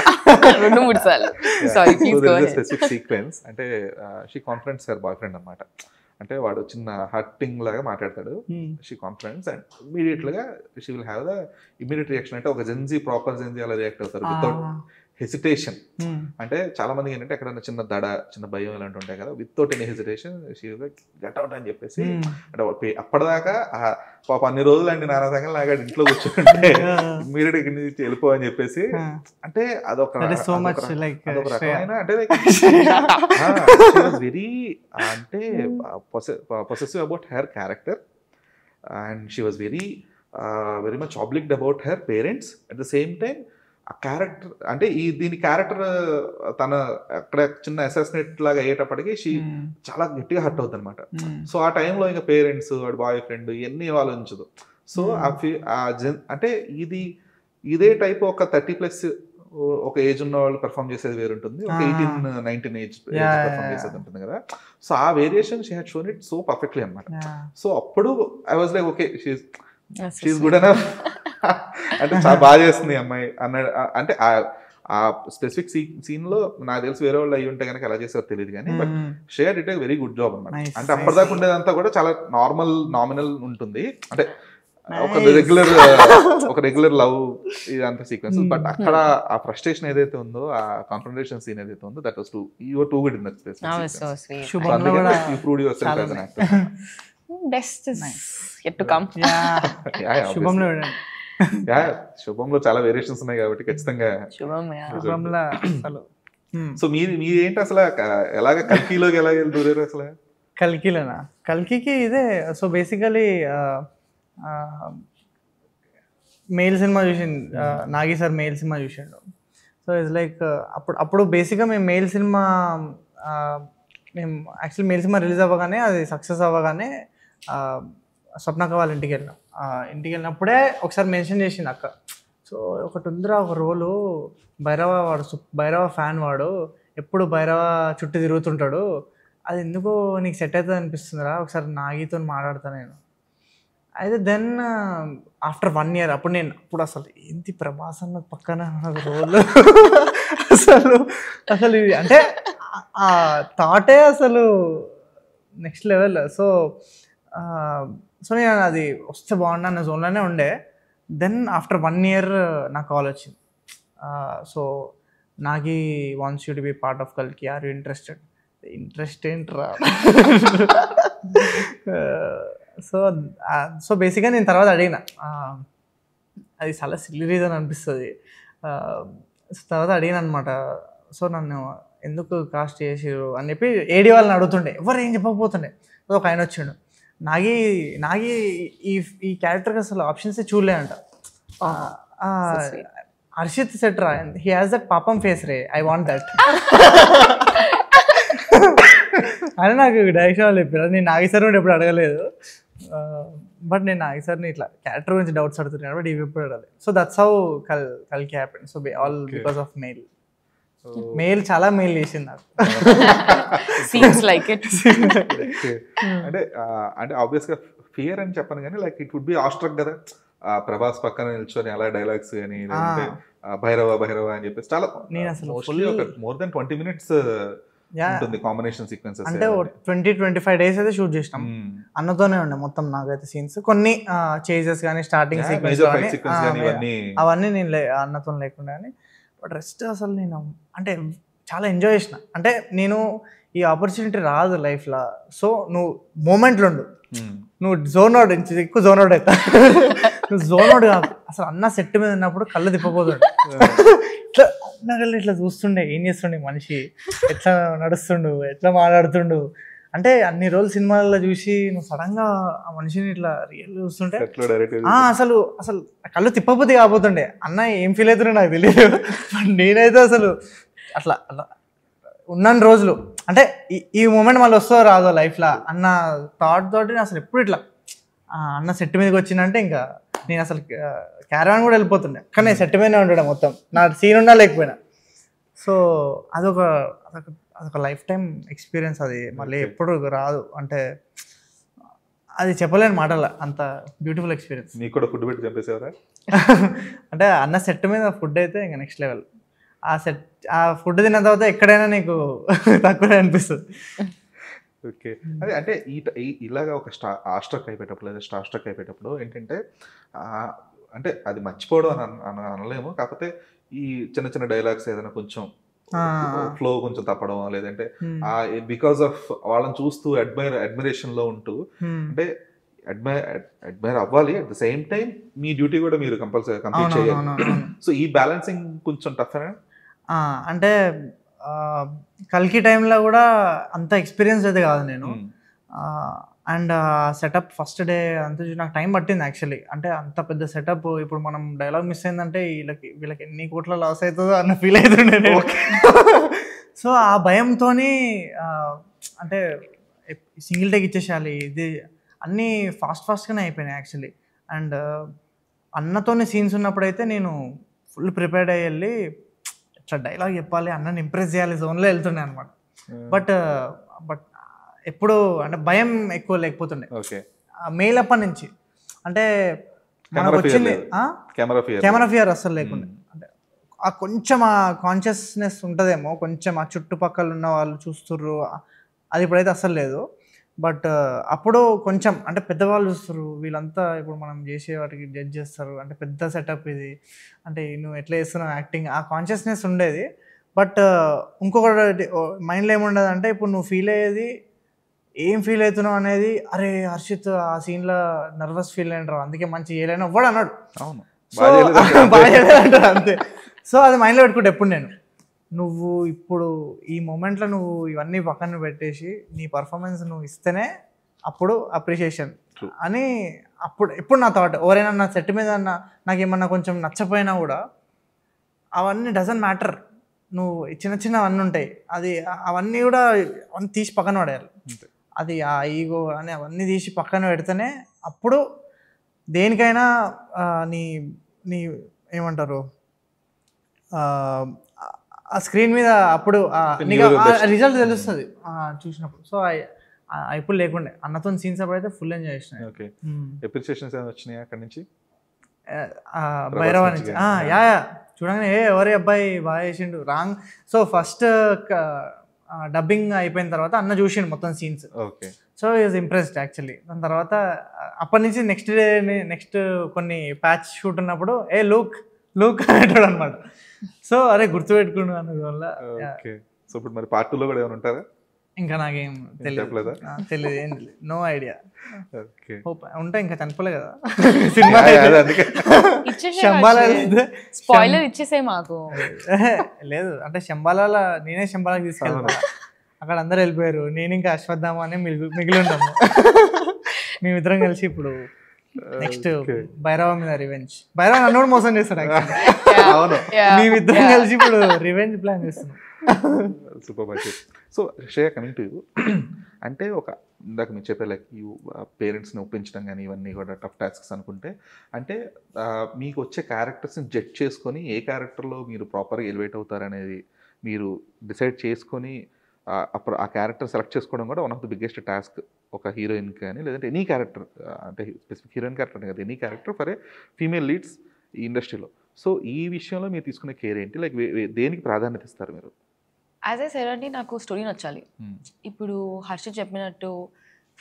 2-3 సార్లు. Sorry please go ahead. Specific sequence అంటే she conference her boyfriend అన్నమాట. అంటే వాడు చిన్న హర్టింగ్ లాగా మాట్లాడతాడు. షీ కాన్ఫరెన్స్ అండ్ ఇమీడియట్ గా she will have the immediate reaction. అంటే ఒక జెన్జీ ప్రాపర్ జెన్జీ అలా రియాక్ట్ అవుతారు వితౌట్ హెసిటేషన్. అంటే చాలా మందికి ఏంటంటే ఎక్కడైనా చిన్న దడ చిన్న భయం ఇలాంటి ఉంటాయి కదా, without any hesitation she get out అని చెప్పేసి. అంటే అప్పటిదాకా పాప అన్ని రోజులు అండి నానా సంగతి లాగా ఇంట్లో కూర్చుంటే ఇమీడియట్ ఇక్కడి నుంచి వెళ్ళిపో అని చెప్పేసి. అంటే అదొక రకమైన అంటే వెరీ అంటే possessive about her character and she was very much obliged about her parents. At the same time ఆ క్యారెక్టర్ అంటే దీని క్యారెక్టర్ తన అక్కడ చిన్న అసాసినేట్ లాగా అయ్యేటప్పటికి షీ చాలా గట్టిగా హర్ట్ అవుతుంది అనమాట. సో ఆ టైంలో ఇంకా పేరెంట్స్ వాడి బాయ్ ఫ్రెండ్ ఇవన్నీ ఆలోచించదు. సో అంటే ఇదే టైప్ ఒక 30+ ఒక ఏజ్ ఉన్న వాళ్ళు పెర్ఫామ్ చేసేది వేరుంటుంది, ఒక 18-19 ఏజ్ పెర్ఫామ్ చేసేది ఉంటుంది కదా. సో ఆ variation she had shown it so perfectly అనమాట. సో అప్పుడు I was like okay she is good enough. అంటే చాలా బాగా చేస్తుంది అమ్మాయి అన్నాడు. అంటే ఆ స్పెసిఫిక్ సీన్ లో నాకు తెలిసి వేరే వాళ్ళు అయ్యి ఉంటే కనుక ఎలా చేసారో తెలియదు కానీ but share it very good job అనమాట. Nice, అంటే అప్పటిదాకా ఉండేదంతా కూడా చాలా నామినల్ ఉంటుంది, అంటే ఒక రెగ్యులర్ లవ్ ఇదంతా సీక్వెన్స్. బట్ అక్కడ ఆ ఫ్రస్ట్రేషన్ ఏదైతే ఉందో, ఆ కాన్ఫ్రంటేషన్ సీన్ ఏదైతే ఉందో, that was too good in that space. శుభంలో కూడా best is yet to come. శుభంలో శుభంలో చాలా వేరియేషన్స్ ఉన్నాయి కాబట్టి ఖచ్చితంగా శుభంలో అసలు సో మీరు ఏంటి అసలు ఎలాగ కల్కిలోకి ఎలా దూరారు అసలు? కల్కిలోనా? కల్కికి ఇదే. సో బేసికలీ మెయిల్ సినిమా చూసింది నాగి సార్, మెయిల్ సినిమా చూసిండు. సో ఇట్స్ లైక్ అప్పుడు బేసిక్గా మేము మెయిల్ సినిమా మేము యాక్చువల్లీ మెయిల్ సినిమా రిలీజ్ అవ్వగానే, అది సక్సెస్ అవ్వగానే స్వప్నక్క వాళ్ళ ఇంటికి వెళ్ళినాం. ఇంటికి వెళ్ళినప్పుడే ఒకసారి మెన్షన్ చేసింది అక్క, సో ఒకటి ఉందిరా ఒక రోలు, భైరవ ఫ్యాన్ వాడు, ఎప్పుడు భైరవ చుట్టూ తిరుగుతుంటాడు, అది ఎందుకో నీకు సెట్ అవుతుంది అనిపిస్తుందిరా, ఒకసారి నాగితో మాట్లాడతాను నేను. అయితే దెన్ ఆఫ్టర్ 1 year అప్పుడు అసలు ఏంటి ప్రభాస్ అన్న పక్కన రోల్ అసలు ఇది అంటే ఆ థాటే అసలు నెక్స్ట్ లెవెల్. సో నేను అది వస్తే బాగుండు అన్న జోన్లోనే ఉండే. దెన్ ఆఫ్టర్ 1 year నాకు కాల్ వచ్చింది. So Nagi wants you to be part of కల్కి, ఆర్ యూ ఇంట్రెస్టెడ్? ఇంట్రెస్ట్ ఏంట్రా? సో బేసిక్గా నేను తర్వాత అడిగిన, అది చాలా సిల్లీ రీజన్ అనిపిస్తుంది. తర్వాత అడిగిన అనమాట, సో నన్ను ఎందుకు కాస్ట్ చేసిరు అని చెప్పి ఏడి వాళ్ళని అడుగుతుండే, ఎవరు ఏం చెప్పకపోతుండే. సో ఒక ఆయన వచ్చిండు, నాగి ఈ క్యారెక్టర్కి అసలు ఆప్షన్సే చూడలేదంట. హర్షిత్ సెట్రా, హీ హ్యాస్ దట్ పాపం face ray, I want that అని నాకు డైరెక్షన్ వాళ్ళు చెప్పారు. నేను నాగి సార్ కూడా ఎప్పుడు అడగలేదు, బట్ నేను నాగి సార్ని ఇట్లా క్యారెక్టర్ గురించి డౌట్స్ అడుగుతున్నాను, బట్ ఇవి ఎప్పుడు అడగలేదు. సో దట్స్ హౌ కల్కి happened. So all because of mail చాలా మెయిల్ చేసింది నాకు. Scenes like it. అంటే ఆబ్వియస్ గా ఫియర్ అని చెప్పను కానీ like it would be awestruck కదా, ప్రభాస్ పక్కన నిల్చొని అలా డైలాగ్స్ కానీ భైరవ అని చెప్పేసి చాలా మోర్ దెన్ 20 minutes ఉంటుంది కాంబినేషన్ సీక్వెన్సెస్. అంటే 20-25 days అయితే షూట్ చేసినాం, అన్నతోనే ఉండే మొత్తం. నాకైతే సీన్స్ కొన్ని చేజెస్ కానీ స్టార్టింగ్ సీక్వెన్స్ అవన్నీ నేను అన్నతో లేకుండా, కానీ బట్ రెస్ట్ అసలు నేను అంటే చాలా ఎంజాయ్ చేసిన. అంటే నేను ఈ ఆపర్చునిటీ రాదు లైఫ్లో, సో నువ్వు మూమెంట్లు ఉండు, నువ్వు జోన్ అవుట్ ఎక్కువ జోన్ అవుట్ అవుతా, నువ్వు జోన్ అవుట్ కాదు. అసలు అన్న సెట్ మీద ఉన్నప్పుడు కళ్ళు తిప్పపోతుండే, ఇట్లా అన్నగల్లి ఇట్లా చూస్తుండే, ఏం చేస్తుండే మనిషి, ఎట్లా నడుస్తుండు, ఎట్లా మాట్లాడుతుండు. అంటే అన్ని రోజులు సినిమాల్లో చూసి నువ్వు సడన్గా ఆ మనిషిని ఇట్లా రియల్ చూస్తుంటే అసలు కళ్ళు తిప్పపోతే కాబోతుండే. అన్న ఏం ఫీల్ అవుతుండే నాకు తెలియదు, నేనైతే అసలు అట్లా ఉన్నాను రోజులు. అంటే ఈ మూమెంట్ మళ్ళీ వస్తుందో రాదో లైఫ్లో అన్న థాట్ తోటి అసలు ఎప్పుడు ఇట్లా అన్న సెట్ మీదకి వచ్చిందంటే ఇంకా నేను అసలు క్యారవాన్ కూడా వెళ్ళిపోతుండే, కానీ నేను సెట్ మీదనే ఉండడం మొత్తం, నా సీన్ ఉన్నా లేకపోయినా. సో అదొక లైఫ్ టైం ఎక్స్పీరియన్స్, అది మళ్ళీ ఎప్పుడు రాదు. అంటే అది చెప్పలేని మాటల, అంత బ్యూటిఫుల్ ఎక్స్పీరియన్స్. నీకు కూడా ఫుడ్ పెట్టి చంపేసేవారా? అంటే అన్న సెట్ మీద ఫుడ్ అయితే ఇంకా నెక్స్ట్ లెవెల్. ఆ ఫుడ్ తిన్న తర్వాత ఎక్కడైనా నీకు తక్కువనే అనిపిస్తుంది. ఓకే, అదే అంటే ఇలాగా ఒక ఆస్ట్రక్ అయిపోయేటప్పుడు లేదా స్టార్ స్ట్రక్ అయిపోయేటప్పుడు ఏంటంటే అంటే అది మర్చిపోవడం అని అనలేము, కాకపోతే ఈ చిన్న డైలాగ్స్ ఏదైనా కొంచెం ఫ్లో కొంచెం తప్పడం, లేదంటే బికాస్ ఆఫ్ వాళ్ళని చూస్తూ అడ్మైరేషన్ లో ఉంటూ, అంటే అడ్మైర్ అవ్వాలి, at the same time me duty కూడా మీరు కంపల్సరీ కంప్లీట్ చేయాలి. సో ఈ బ్యాలెన్సింగ్ కొంచెం టఫ్. అంటే కల్కి టైంలో కూడా అంత ఎక్స్పీరియన్స్ అయితే కాదు నేను. అండ్ సెటప్ ఫస్ట్ డే అంతా నాకు టైం పట్టింది యాక్చువల్లీ. అంటే అంత పెద్ద సెటప్, ఇప్పుడు మనం డైలాగ్ మిస్ అయిందంటే వీళ్ళకి ఎన్ని కోట్ల లాస్ అవుతుందో అన్న ఫీల్ అవుతుండే నేను. సో ఆ భయంతో అంటే సింగిల్ టేక్ ఇచ్చేసేయాలి, ఇది అన్నీ ఫాస్ట్గానే అయిపోయినాయి యాక్చువల్లీ. అండ్ అన్నతోనే సీన్స్ ఉన్నప్పుడైతే నేను ఫుల్ ప్రిపేర్డ్ అయ్యి వెళ్ళి ఇట్లా డైలాగ్ చెప్పాలి, అన్నని ఇంప్రెస్ చేయాలి జోన్లో వెళ్తుండే అనమాట. బట్ ఎప్పుడు అంటే భయం ఎక్కువ లేకపోతుండే మెయిల్ అప్పటి నుంచి. అంటే మనకు వచ్చింది కెమెరా ఫియర్ అస్సలు లేకుండా. అంటే కొంచెం ఆ కాన్షియస్నెస్ ఉంటుందేమో, కొంచెం ఆ చుట్టుపక్కల ఉన్న వాళ్ళు చూస్తుర్రు, అది ఇప్పుడైతే అస్సలు లేదు. బట్ అప్పుడు కొంచెం అంటే పెద్దవాళ్ళు చూస్తారు, వీళ్ళంతా ఇప్పుడు మనం చేసే వాటికి జడ్జ్ చేస్తారు, అంటే పెద్ద సెటప్ ఇది, అంటే నువ్వు ఎట్లా చేస్తున్నావు యాక్టింగ్, ఆ కాన్షియస్నెస్ ఉండేది. బట్ ఇంకొకటి మైండ్లో ఏముండదు అంటే, ఇప్పుడు నువ్వు ఫీల్ అయ్యేది ఏం ఫీల్ అవుతున్నావు అనేది, అరే హర్షిత్ ఆ సీన్లో నర్వస్ ఫీల్ అయినారు అందుకే మంచి చేయలేను అవ్వడు అన్నాడు. అవును, సో బాగా అంతే. సో అది మైండ్లో పెట్టుకుంటే ఎప్పుడు నేను, నువ్వు ఇప్పుడు ఈ మూమెంట్లో నువ్వు ఇవన్నీ పక్కన పెట్టేసి నీ పర్ఫార్మెన్స్ నువ్వు ఇస్తేనే అప్పుడు అప్రిషియేషన్ అని. ఎప్పుడు నా థాట్, ఎవరైనా నా సెట్ మీద నాకు ఏమన్నా కొంచెం నచ్చపోయినా కూడా అవన్నీ డజంట్ మ్యాటర్, నువ్వు చిన్న చిన్న అవన్నీ ఉంటాయి, అది అవన్నీ కూడా అవన్నీ తీసి పక్కన పడేయాలి. అది ఆ ఈగో అని అవన్నీ తీసి పక్కన పెడితేనే అప్పుడు దేనికైనా నీ నీ ఏమంటారు ఆ స్క్రీన్ మీద అప్పుడు నీకు రిజల్ట్ తెలుస్తుంది చూసినప్పుడు. సో ఇప్పుడు లేకుండే అన్నతో సీన్స్ అప్పుడు అయితే ఫుల్ ఎంజాయ్ చేసిన. ఓకే, అప్రిసియేషన్స్ ఏమైనా వచ్చినాయి అక్కడి నుంచి? భైరవ నుంచి యా చూడగానే ఎవరి అబ్బాయి బాగా చేసిండు రాంగ్. సో ఫస్ట్ డబ్బింగ్ అయిపోయిన తర్వాత అన్న చూసిండు మొత్తం scenes. Okay, so is impressed actually. దాని తర్వాత అప్పటి నుంచి నెక్స్ట్ కొన్ని ప్యాచ్ షూట్ ఉన్నప్పుడు లూక్ అనేటాడు అనమాట. సో అరే గుర్తుపెట్టుకున్నాను అన్నది వల్ల. ఓకే, సో ఇప్పుడు మరి పార్ట్ 2లో కూడా ఏమైనా ఉంటారా? ఇంకా నాకేం తెలియదు, ఏం తెలియదు, నో ఐడియా. ఓకే, ఉంటా, ఇంకా చనిపోలే కదా సినిమా. స్పాయిలర్ ఇచ్చేసే మాకు లేదు అంటే శంబాల నేనే శంబాలకి తీసుకెళ్తాను, అక్కడ అందరు వెళ్ళిపోయారు, నేను ఇంకా అశ్వత్థామ అని మిగిలి ఉంటాము. మేమిద్దరం కలిసి ఇప్పుడు నెక్స్ట్ భైరవ మీద రివెంజ్. భైరవ నన్ను కూడా మోసం చేస్తాడు యాక్చువల్లీ. మేమిద్దరం కలిసి ఇప్పుడు రివెంజ్ ప్లాన్ చేస్తున్నాం. Super boy. So Shreya, coming to you, అంటే ఇందాక మీరు చెప్పే లైక్ పేరెంట్స్ని ఒప్పించడం కానీ ఇవన్నీ కూడా టఫ్ టాస్క్స్ అనుకుంటే, అంటే మీకు వచ్చే క్యారెక్టర్స్ని జడ్జ్ చేసుకొని ఏ క్యారెక్టర్లో మీరు ప్రాపర్గా ఎలివేట్ అవుతారనేది మీరు డిసైడ్ చేసుకొని అప్పుడు ఆ క్యారెక్టర్ సెలెక్ట్ చేసుకోవడం కూడా one of the biggest task ఒక హీరోయిన్ కానీ, లేదంటే ఎనీ క్యారెక్టర్, అంటే స్పెసిఫిక్ హీరోయిన్ క్యారెక్టర్ కదా, any character for a female leads ఈ ఇండస్ట్రీలో. సో ఈ విషయంలో మీరు తీసుకునే కేర్ ఏంటి, లైక్ దేనికి ప్రాధాన్యత ఇస్తారు మీరు? యాజ్ ఏ సెరటీ నాకు స్టోరీ నచ్చాలి. ఇప్పుడు హర్షిత్ చెప్పినట్టు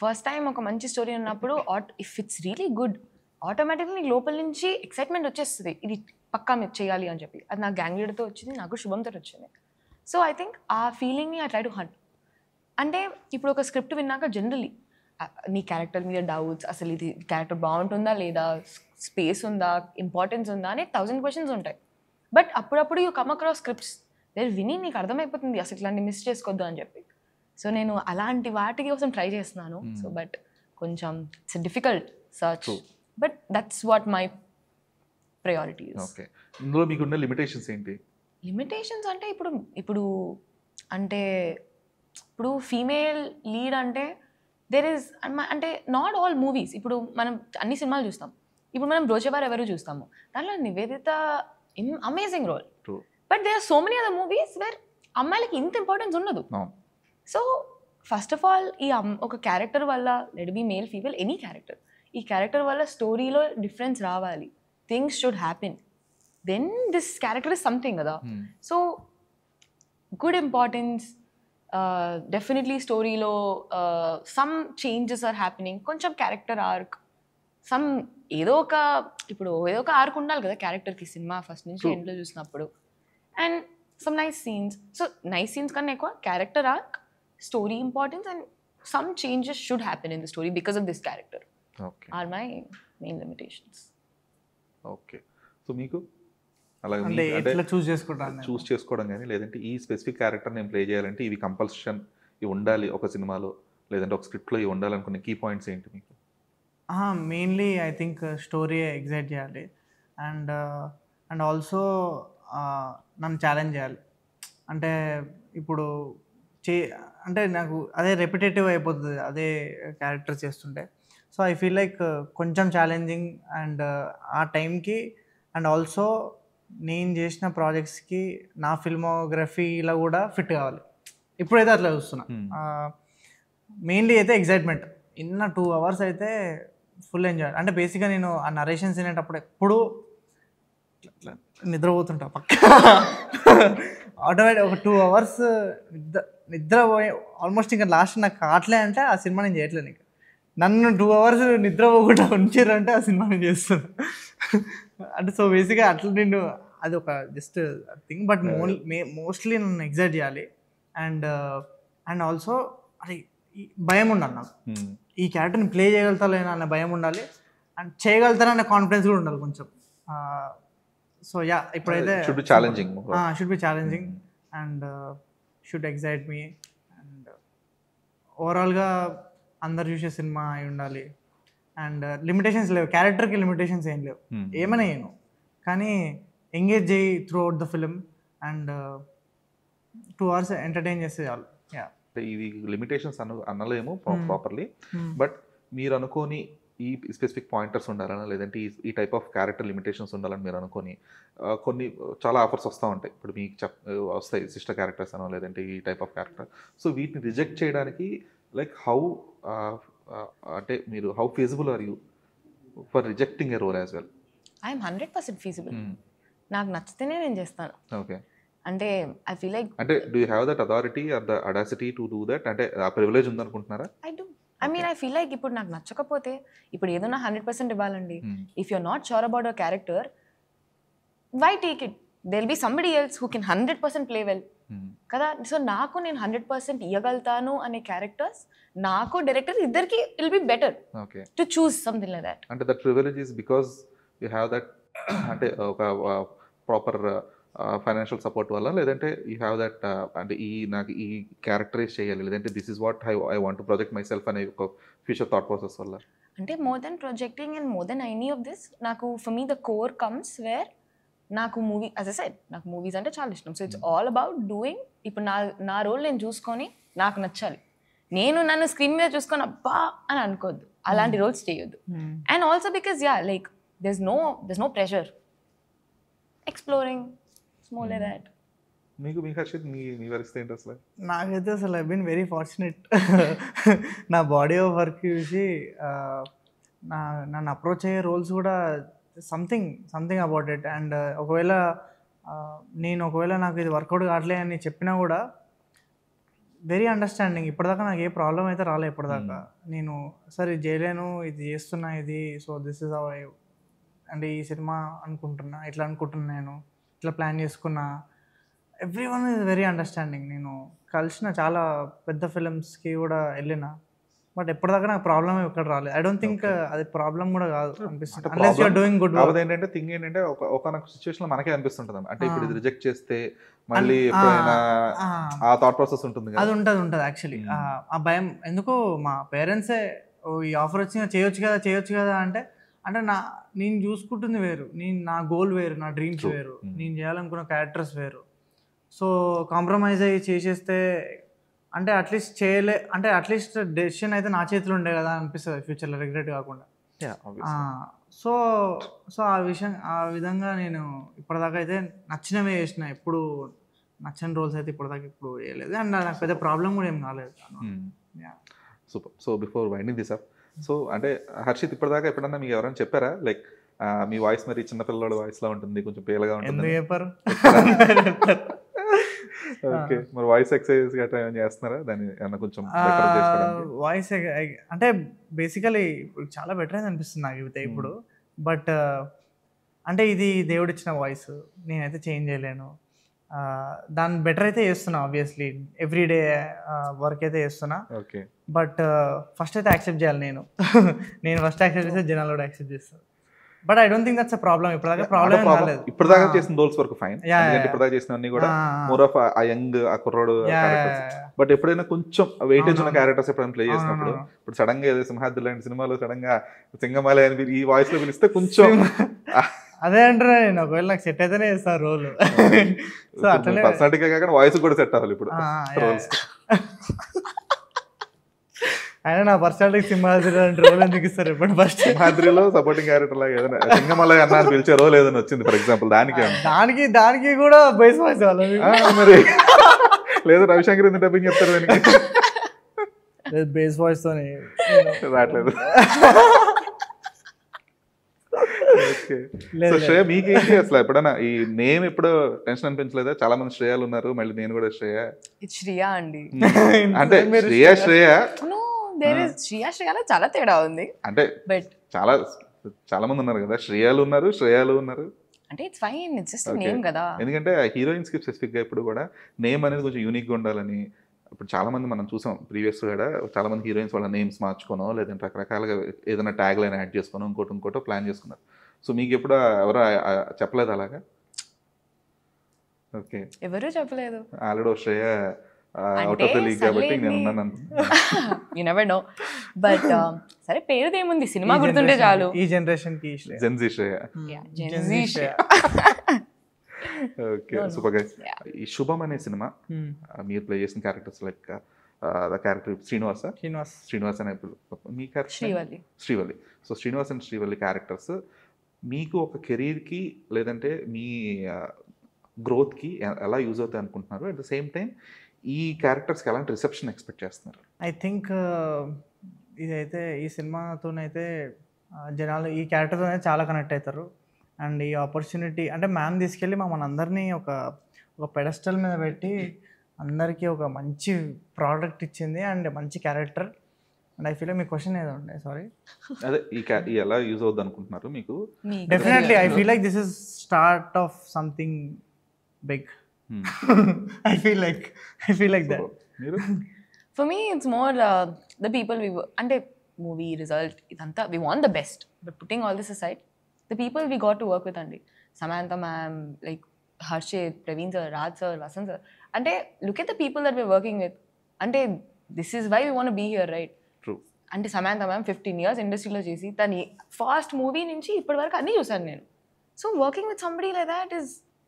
ఫస్ట్ టైం ఒక మంచి స్టోరీ ఉన్నప్పుడు ఇఫ్ ఇట్స్ రియలీ గుడ్ ఆటోమేటిక్గా నీకు లోపల నుంచి ఎక్సైట్మెంట్ వచ్చేస్తుంది, ఇది పక్కా మీరు చేయాలి అని చెప్పి. అది నాకు గ్యాంగ్ లీడర్తో వచ్చింది, నాకు శుభంతో వచ్చింది. సో ఐ థింక్ ఆ ఫీలింగ్ని ఐ ట్రై టు హంట్. అంటే ఇప్పుడు ఒక స్క్రిప్ట్ విన్నాక జనరలీ నీ క్యారెక్టర్ మీద డౌట్స్, అసలు ఇది క్యారెక్టర్ బాగుంటుందా లేదా, స్పేస్ ఉందా, ఇంపార్టెన్స్ ఉందా అని 1000 క్వశ్చన్స్ ఉంటాయి. బట్ అప్పుడప్పుడు you come across scripts where విని నీకు అర్థమైపోతుంది అసలు ఇట్లాంటి మిస్ చేసుకోవద్దు అని చెప్పి. సో నేను అలాంటి వాటి కోసం ట్రై చేస్తున్నాను. సో బట్ కొంచెం it's difficult search, but that's what my priorities. Okay, ఇందులో మీకున్న లిమిటేషన్స్ ఏంటి? లిమిటేషన్స్ అంటే ఇప్పుడు ఫీమేల్ లీడ్ అంటే దేర్ ఈజ్ అంటే నాట్ ఆల్ మూవీస్. ఇప్పుడు మనం అన్ని సినిమాలు చూస్తాం, ఇప్పుడు మనం రోజువారు ఎవరు చూస్తాము, దాంట్లో Nivedita amazing role. But there are so many other movies where అమ్మాయిలకి ఇంత ఇంపార్టెన్స్ ఉండదు. సో ఫస్ట్ ఆఫ్ ఆల్ ఈ ఒక క్యారెక్టర్ వల్ల, let be male female any character, ఈ క్యారెక్టర్ వల్ల స్టోరీలో డిఫరెన్స్ రావాలి, things should happen, then this character is something కదా. సో గుడ్ ఇంపార్టెన్స్, డెఫినెట్లీ స్టోరీలో సమ్ చేంజెస్ ఆర్ హ్యాపెనింగ్, కొంచెం క్యారెక్టర్ ఆర్క్, సమ్ ఏదో ఒక ఆర్క్ ఉండాలి కదా క్యారెక్టర్కి సినిమా ఫస్ట్ నుంచి ఎండ్లో చూసినప్పుడు. And some nice scenes. So nice scenes కన్నా ఎక్కువ character arc, story importance, and some changes should happen in the story because of this character are my main limitations. Okay, so మీకు అలాగే చూస్ చేసుకోవడం కానీ, లేదంటే ఈ స్పెసిఫిక్ క్యారెక్టర్ నేను ప్లే చేయాలంటే ఇవి కంపల్షన్ ఇవి ఉండాలి ఒక సినిమాలో, లేదంటే ఒక స్క్రిప్ట్లో ఇవి ఉండాలనుకునే కీ పాయింట్స్ ఏంటి మీకు? Mainly I think story excite చేయాలి, అండ్ ఆల్సో నన్ను ఛాలెంజ్ చేయాలి. అంటే ఇప్పుడు అంటే నాకు అదే రెపిటేటివ్ అయిపోతుంది అదే క్యారెక్టర్ చేస్తుంటే. సో ఐ ఫీల్ లైక్ కొంచెం ఛాలెంజింగ్, అండ్ ఆ టైంకి, అండ్ ఆల్సో నేను చేసిన ప్రాజెక్ట్స్కి నా ఫిల్మోగ్రఫీలో కూడా ఫిట్ కావాలి. ఇప్పుడైతే అట్లా చూస్తున్నా. మెయిన్లీ అయితే ఎగ్జైట్మెంట్. 2 hours అయితే ఫుల్ ఎంజాయ్. అంటే బేసిక్గా నేను ఆ నరేషన్స్ వినేటప్పుడు ఎప్పుడు ఇట్లా నిద్రపోతుంటా పక్క ఆటోమేటిక్ ఒక 2 hours నిద్రపోయి ఆల్మోస్ట్ ఇంకా లాస్ట్ నాకు కావట్లే అంటే ఆ సినిమా నేను చేయట్లేదు. ఇంకా నన్ను 2 hours నిద్రపోకుండా ఉంచారంటే ఆ సినిమా నేను చేస్తాను. అంటే సో బేసిక్గా అట్లా నేను అది ఒక జస్ట్ థింగ్. బట్ మోస్ట్లీ నన్ను ఎగ్జైట్ చేయాలి. అండ్ ఆల్సో అది భయం ఉండాలి నాకు, ఈ క్యారెక్టర్ని ప్లే చేయగలుగుతా లేనా అనే భయం ఉండాలి. అండ్ చేయగలుగుతాననే కాన్ఫిడెన్స్ కూడా ఉండాలి కొంచెం. సో యా ఇప్పుడైతే should be challenging and should excite me. And ఓవరాల్గా అందరు చూసే సినిమా అయి ఉండాలి. అండ్ లిమిటేషన్స్ లేవు, క్యారెక్టర్కి లిమిటేషన్స్ ఏం లేవు, ఏమైనా నేను కానీ ఎంగేజ్ చేయి through out the film. And 2 hours entertain చేస్తే చాలు. యా ఇది లిమిటేషన్స్ అనలేము ప్రాపర్లీ, బట్ మీరు అనుకోని ఈ స్పెసిఫిక్ పాయింటర్స్ ఉండాలన్నా లేదంటే ఈ టైప్ ఆఫ్ క్యారెక్టర్ లిమిటేషన్స్ ఉండాలని మీరు అనుకొని కొన్ని చాలా ఆఫర్స్ వస్తూ ఉంటాయి. ఇప్పుడు మీకు వస్తాయి సిస్టర్ క్యారెక్టర్స్ అనో లేదంటే ఈ టైప్ ఆఫ్ క్యారెక్టర్. సో వీటిని రిజెక్ట్ చేయడానికి లైక్ హౌ అంటే మీరు how feasible are you for rejecting a role as well? I'm 100% feasible. నాకు నచ్చితేనే నేను చేస్తాను. ఓకే, అంటే ఐ ఫీల్ లైక్ అంటే do you have that authority or the audacity to do that? అంటే ఆ ప్రివిలేజ్ ఉందనుకుంటున్నారా? I do. I mean I feel like ఇప్పుడు నాకు నచ్చకపోతే ఇప్పుడు ఏదో నా 100% ఇవ్వాలండి. If you're not sure about a character, why take it? There will be somebody else who can 100% play well కదా. సో నాకు నేను 100% ఇవ్వగలుగుతాను అనే క్యారెక్టర్స్ నాకు డైరెక్టర్ ఇద్దరికి will be better to choose something like that. అంటే that privilege is because you have that అంటే ఒక ప్రాపర్ ఫైనాన్షియల్ సపోర్ట్ వల్ల, లేదంటే యూ హ్యావ్ దట్ అంటే నాకు ఈ క్యారెక్టరైజ్ చేయాలి లేదంటే this is what I want to project myself అనే ఒక ఫ్యూచర్ థాట్ ప్రాసెస్ వల్ల? అంటే more then projecting and more then any of this, నాకు for me the core comes where నాకు మూవీ యాజ్ ఐ సెడ్ నాకు మూవీస్ అంటే చాలా ఇష్టం. So it's all about doing. ఇప్పుడు నా రోల్ నేను చూసుకొని నాకు నచ్చాలి. నేను నన్ను స్క్రీన్ మీద చూసుకొని అబ్బా అని అనుకోవద్దు, అలాంటి రోల్స్ చేయొద్దు. And also because yeah like there's no pressure, exploring small like that. మీకు హర్షిత్ మీ పరిస్థితి ఏంటి అసలు? నాకైతే అసలు ఐ బీన్ వెరీ ఫార్చునేట్. నా బాడీ ఆఫ్ వర్క్ చూసి నన్ను అప్రోచ్ అయ్యే రోల్స్ కూడా సంథింగ్ అబౌట్ ఇట్. అండ్ ఒకవేళ నాకు ఇది వర్కౌట్ కావట్లే అని చెప్పినా కూడా వెరీ అండర్స్టాండింగ్. ఇప్పటిదాకా నాకు ఏ ప్రాబ్లం అయితే రాలే ఇప్పటిదాకా. నేను సరే ఇది చేయలేను, ఇది చేస్తున్నా, ఇది so this is how I అంటే ఈ సినిమా అనుకుంటున్నా, ఇట్లా అనుకుంటున్నా, నేను ఇట్లా ప్లాన్ చేసుకున్నా. Every one is very understanding. నేను కలిసిన చాలా పెద్ద ఫిలిమ్స్కి కూడా వెళ్ళిన, బట్ ఎప్పటిదాకా నాకు ప్రాబ్లం ఎక్కడ రాలేదు. ఐ డోంట్ థింక్ అది ప్రాబ్లం కూడా కాదు అనిపిస్తుంది. Unless you are doing good work. ఏంటంటే థింగ్ ఏంటంటే ఒకనొక సిచ్యువేషన్ లో మనకే అనిపిస్తుంటుంది అంటే ఇప్పుడు ఇది రిజెక్ట్ చేస్తే మళ్ళీ ఎప్పుడైనా ఆ థాట్ ప్రాసెస్ ఉంటుంది. అది ఉంటుంది యాక్చువల్లీ. ఆ భయం ఎందుకు మా పేరెంట్సే ఈ ఆఫర్ వచ్చినా చేయొచ్చు కదా అంటే నేను చూసుకుంటుంది వేరు, నా గోల్ వేరు, నా డ్రీమ్స్ వేరు, నేను చేయాలనుకున్న క్యారెక్టర్స్ వేరు. సో కాంప్రమైజ్ అయ్యి చేసేస్తే అంటే అట్లీస్ట్ డెసిషన్ అయితే నా చేతిలో ఉండే కదా అనిపిస్తుంది ఫ్యూచర్లో, రిగ్రెట్ కాకుండా. సో ఆ విధంగా నేను ఇప్పటిదాకా అయితే నచ్చినవే చేసిన. ఎప్పుడు నచ్చని రోల్స్ అయితే ఇప్పటిదాకా ఇప్పుడు వేయలేదు. అండ్ నాకు పెద్ద ప్రాబ్లం కూడా ఏం కాలేదు. Super. So before winding this up, so అంటే హర్షిత్ ఇప్పటిదాకా ఎప్పుడన్నా మీకు ఎవరైనా చెప్పారా లైక్ మీ వాయిస్ మరి చిన్నపిల్లల వాయిస్ లా ఉంటుంది, కొంచెం పేలగా ఉంటుంది? ఓకే, మరి వాయిస్ ఎక్సర్సైజ్ గట్రా ఏమైనా చేస్తున్నారా దాన్ని ఏమన్నా కొంచెం వాయిస్? అంటే బేసికలీ ఇప్పుడు చాలా బెటర్ అని అనిపిస్తుంది నాకు అయితే ఇప్పుడు. బట్ అంటే ఇది దేవుడు ఇచ్చిన వాయిస్, నేనైతే చేంజ్ చేయలేను. దాన్ని బెటర్ అయితే చేస్తున్నా ఆబ్వియస్లీ, ఎవ్రీడే వర్క్ అయితే చేస్తున్నా. ఓకే, బట్ ఫస్ట్ అయితే యాక్సెప్ట్ చేయాలి. నేను ఫస్ట్ యాక్సెప్ట్ చేస్తే జనాలు కూడా యాక్సెప్ట్ చేస్తారు. But I don't think that's a problem. ఇప్పటిదాకా ప్రాబ్లం రాలేదు. ఇప్పటిదాకా చేసిన రోల్స్ వరకు ఫైన్, ఇప్పటిదాకా చేసినవన్నీ కూడా మోర్ ఆఫ్ ఆ యంగ్ ఆ కుర్రోడు క్యారెక్టర్స్. బట్ ఎప్పుడైనా కొంచెం వెయిటేజ్ ఉన్న క్యారెక్టర్స్ ఎప్పుడైనా ప్లే చేసినప్పుడు, ఇప్పుడు సడన్ గా ఏదో సింహాద్రి లాంటి సినిమాలో సడన్ గా సింగమాలయ అని ఈ వాయిస్ లో పిలిస్తే కొంచెం అదే అంటారా, నేను ఒకవేళ నాకు సెట్ అయితేనే చేస్తా రోల్. సో అట్లనే పర్సనాలిటీగా కాకుండా వాయిస్ కూడా సెట్ అవ్వాలి ఇప్పుడు రోల్స్. అయినా నా పర్సనాలిటీ సింహాద్రి లాంటి రోల్ ఎందుకు ఇస్తారు? ఇప్పుడు ఫస్ట్ సింహాద్రిలో సపోర్టింగ్ క్యారెక్టర్ లాగా ఏదైనా సింగమలయ అన్న పిలిచే రోల్ ఏదైనా వచ్చింది ఫర్ ఎగ్జాంపుల్, దానికి కూడా బేస్ వాయిస్ మరి లేదు రవిశంకర్ ఎందుకు డబ్బింగ్ చెప్తారు దానికి? బేస్ వాయిస్ తోనే రావట్లేదు. ఓకే. లేదు, సో శ్రేయ మీకేంటి అసలు ఎప్పుడైనా ఈ నేమ్ ఎప్పుడు టెన్షన్ అనిపించలేదా? చాలా మంది శ్రేయాలు ఉన్నారు, మళ్ళీ నేను కూడా శ్రేయ ఇది శ్రియా అండి. అంటే శ్రేయ నో దేర్ ఇస్ శ్రియాలో చాలా తేడా ఉంది. అంటే బట్ చాలా చాలా మంది ఉన్నారు కదా, శ్రేయాలు ఉన్నారు. అంటే it's fine, it's just name కదా. ఎందుకంటే హీరోయిన్స్ కి స్పెసిఫిక్ గా ఇప్పుడు కూడా నేమ్ అనేది కొంచెం యూనిక్ గా ఉండాలని. ఇప్పుడు చాలా మంది మనం చూసాం ప్రీవియస్ కూడా, చాలా మంది హీరోయిన్స్ వాళ్ళ నేమ్స్ మార్చుకోనో లేదంటే రకరకాలుగా ఏదైనా ట్యాగ్ లైన్ యాడ్ చేసుకోనో ఇంకోటో ప్లాన్ చేసుకున్నారు. సో మీకు ఎప్పుడు ఎవరు చెప్పలేదు అలాగా? ఓకే, ఎవరు చెప్పలేదు. Already Shreya out of the league కాబట్టి నేను ఉన్నాను అనుకుంటున్నాను. You never know. బట్ సరే పేరుదేముంది, సినిమా గుర్తుంటే చాలు. ఈ జనరేషన్ కి Gen Z Shreya. Gen Z Shreya. Okay, super guys. ఈ శుభం అనే సినిమా మీరు ప్లే చేసిన characters like the character Srinivas అనే మీ character Srivalli. So Srinivas and Srivalli characters మీకు ఒక కెరీర్కి లేదంటే మీ గ్రోత్కి ఎలా యూజ్ అవుతాయి అనుకుంటున్నారు? అట్ ద సేమ్ టైం ఈ క్యారెక్టర్స్కి ఎలాంటి రిసెప్షన్ ఎక్స్పెక్ట్ చేస్తున్నారు? ఐ థింక్ ఇదైతే ఈ సినిమాతోనైతే జనాలు ఈ క్యారెక్టర్తోనే చాలా కనెక్ట్ అవుతారు. అండ్ ఈ ఆపర్చునిటీ అంటే మ్యామ్ తీసుకెళ్ళి మమ్మల్ని అందరినీ ఒక పెడస్టల్ మీద పెట్టి అందరికీ ఒక మంచి ప్రోడక్ట్ ఇచ్చింది అండ్ మంచి character. And I feel me question ఏదో ఉండే, సారీ. అదే ఈ ఎలా యూజ్ అవుద్ది అనుకుంటున్నారు మీకు? Definitely I feel like this is start of something big. I feel like that. For me, it's more the people and movie result. Idanta we want the best. But putting all this aside, the people we got to work with, andi Samantha ma'am, like Harshit, Praveen sir, Raj sir, Vasan sir. Ante look at the people that we're working with. Ante this is why we want to be here, right? True. Ante Samantha ma'am 15 years industry lo chesi tani first movie nunchi ippadi varaku anni chusanu nenu. So working with somebody like that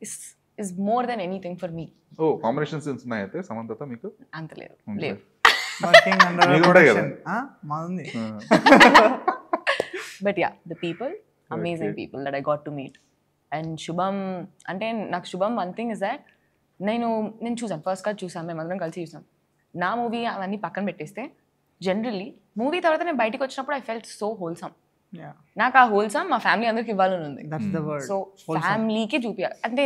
is more than anything for me. ఓ కాంబినేషన్ సీన్స్ ఉన్నాయి అయితే సమంతతో మీకు? అంత లేదు. వర్కింగ్ అండర్ ప్రొడక్షన్ మాది. But yeah, the people, amazing people that I got to meet. And Shubham, అంటే నాకు శుభం వన్ థింగ్ ఇస్ దాట్ నేను చూసాను, ఫస్ట్ కట్ చూసాను, మేమందరం కలిసి చూసాం. నా మూవీ అవన్నీ పక్కన పెట్టేస్తే జనరల్లీ మూవీ తర్వాత నేను బయటకు వచ్చినప్పుడు ఐ ఫెల్ట్ సో హోల్సమ్. నాకు ఆ హోల్సమ్ మా ఫ్యామిలీ అందరికి ఇవ్వాలని ఉంది. సో ఫ్యామిలీకే చూపించాలి అంటే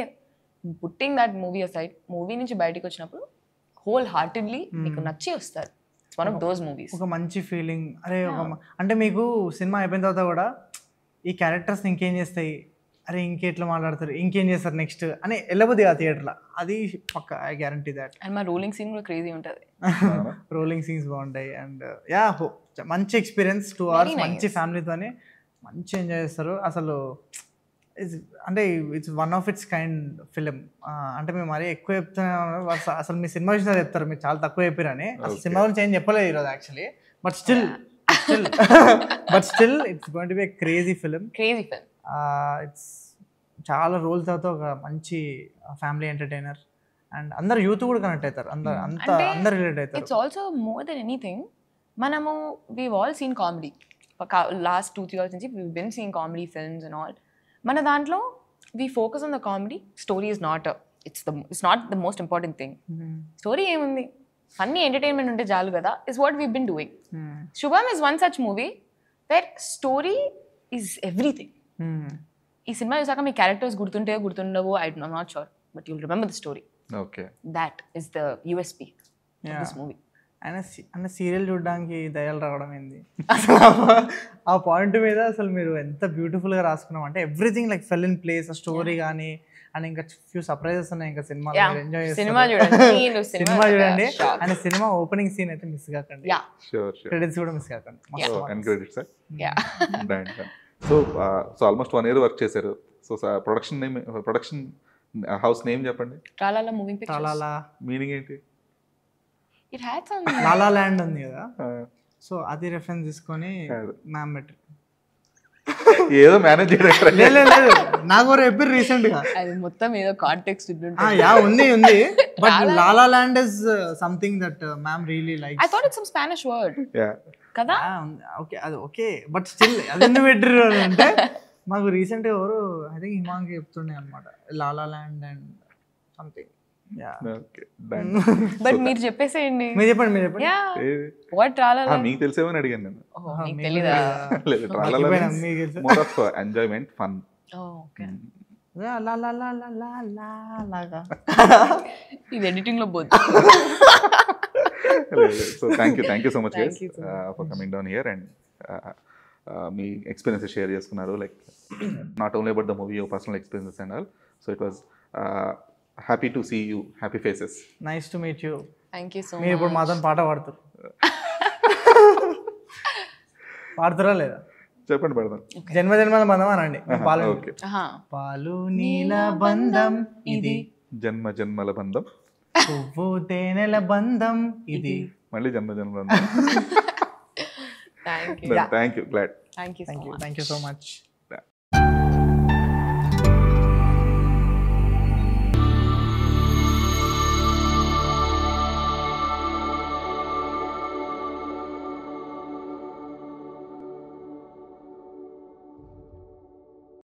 putting that movie aside, movie నుంచి బయటకు వచ్చినప్పుడు హోల్ హార్టెడ్లీ మీకు నచ్చి వస్తారు. It's one of those movies. ఒక మంచి ఫీలింగ్. అరే అంటే మీకు సినిమా అయిపోయిన తర్వాత కూడా ఈ క్యారెక్టర్స్ ఇంకేం చేస్తాయి, అరే ఇంకెట్లా మాట్లాడతారు, ఇంకేం చేస్తారు నెక్స్ట్ అని వెళ్ళబోద్ది ఆ థియేటర్లో. అది పక్క, ఐ గ్యారంటీ దాట్. అండ్ మా రోలింగ్ సీన్ కూడా క్రేజీ ఉంటుంది. రోలింగ్ సీన్స్ బాగుంటాయి. అండ్ యా మంచి ఎక్స్పీరియన్స్ 2 hours మంచి ఫ్యామిలీతోనే మంచి ఎంజాయ్ చేస్తారు. అసలు అంటే it's one of it's kind film. అంటే మేము మరీ ఎక్కువ చెప్తున్నాం, అసలు మీ సినిమా గురించి చెప్తారు, మీరు చాలా తక్కువ చెప్పారని. అసలు సినిమా గురించి ఏం చెప్పలేదు ఈరోజు actually. But still it's going to be a crazy film. It's చాలా రోజుల తర్వాత ఒక మంచి ఫ్యామిలీ ఎంటర్టైనర్. అండ్ అందరు యూత్ కూడా కనెక్ట్ అవుతారు, అందరు రిలేట్ అవుతారు. It's also more then anything. మనము we all seen comedy last 2-3 years నుంచి we been seen comedy films and all. మన దాంట్లో we focus on the comedy. Story is not it's not the most important thing. స్టోరీ ఏముంది, ఫన్నీ ఎంటర్టైన్మెంట్ ఉంటే చాలు కదా, is what we been doing. Subham is one such movie where story is everything. ఈ సినిమా చూసాక మీ క్యారెక్టర్స్ గుర్తుండవు, I'm not sure, but you'll remember the story. That is the USP of this movie. ఆయన సీరియల్ చూడడానికి దయాలు రావడం ఏంది అసలు ఆ పాయింట్ మీద అసలు మీరు ఎంత బ్యూటిఫుల్గా రాసుకున్నాం అంటే everything like fell in place. ఆ స్టోరీ కానీ అండ్ ఇంకా ఫ్యూ సర్ప్రైజెస్ ఉన్నాయి ఇంకా సినిమాలో. ఎంజాయ్ చేస్తారు, సినిమా చూడండి. అండ్ సినిమా ఓపెనింగ్ సీన్ అయితే మిస్ కాకండి, క్రెడిట్స్ కూడా మిస్ కాకండి. సో ఆల్మోస్ట్ 1 year వర్క్ చేశారు. సో ప్రొడక్షన్ హౌస్ నేమ్ చెప్పండి. ట్రాలాలా మూవింగ్ పిక్చర్స్. ట్రాలాలా మీనింగ్ ఏంటి? It had some La La Land ఉంది కదా, సో అది రెఫరెన్స్ తీసుకొని మ్యామ్ పెట్టారు. ఏదో మేనేజ్ చేయడం లేదు నాకు చెప్పారు రీసెంట్ గా. అది మొత్తం ఏదో కాంటెక్స్ట్ ఉంది but La La Land is something that ma'am really likes. I thought it's some Spanish word కదా. ఓకే అది ఓకే, బట్ స్టిల్ అది ఎందుకు పెట్టారు అంటే మాకు రీసెంట్ ఎవరు ఐ థింక్ హిమాంకి చెప్తుండే అనమాట La La Land and something. But మీరు చెప్పేసేయండి. మీరు చెప్పండి. వాట్ ట్రాలాలా మీకు తెలిసేమని అడిగాను నేను. మీకు తెలీదా? More of enjoyment, fun okay లా లా లా లా లా లా లా లాగా. ఇది ఎడిటింగ్ లో పోద్ది. So thank you so much Thank guys you so for coming down here and మీ ఎక్స్పీరియన్సెస్ షేర్ చేసుకున్నారు, like not only about the movie, your personal experiences and all. So it was happy to see you, happy faces. Nice to meet you. Thank you so మీరు ఇప్పుడు మచ్. మాతో పాట పాడుతారు. పాడుతారా లేదా? చెప్పండి పెడదాం. జన్మజన్మల బంధం అనండి. పాలు ఓకే. పాలు నీల బంధం ఇది, జన్మ జన్మల బంధం, పువ్వు తేనెల బంధం ఇది. మళ్ళీ జన్మ జన్మల బంధం. Thank you thank you, glad. Thank you so much. Thank you so much.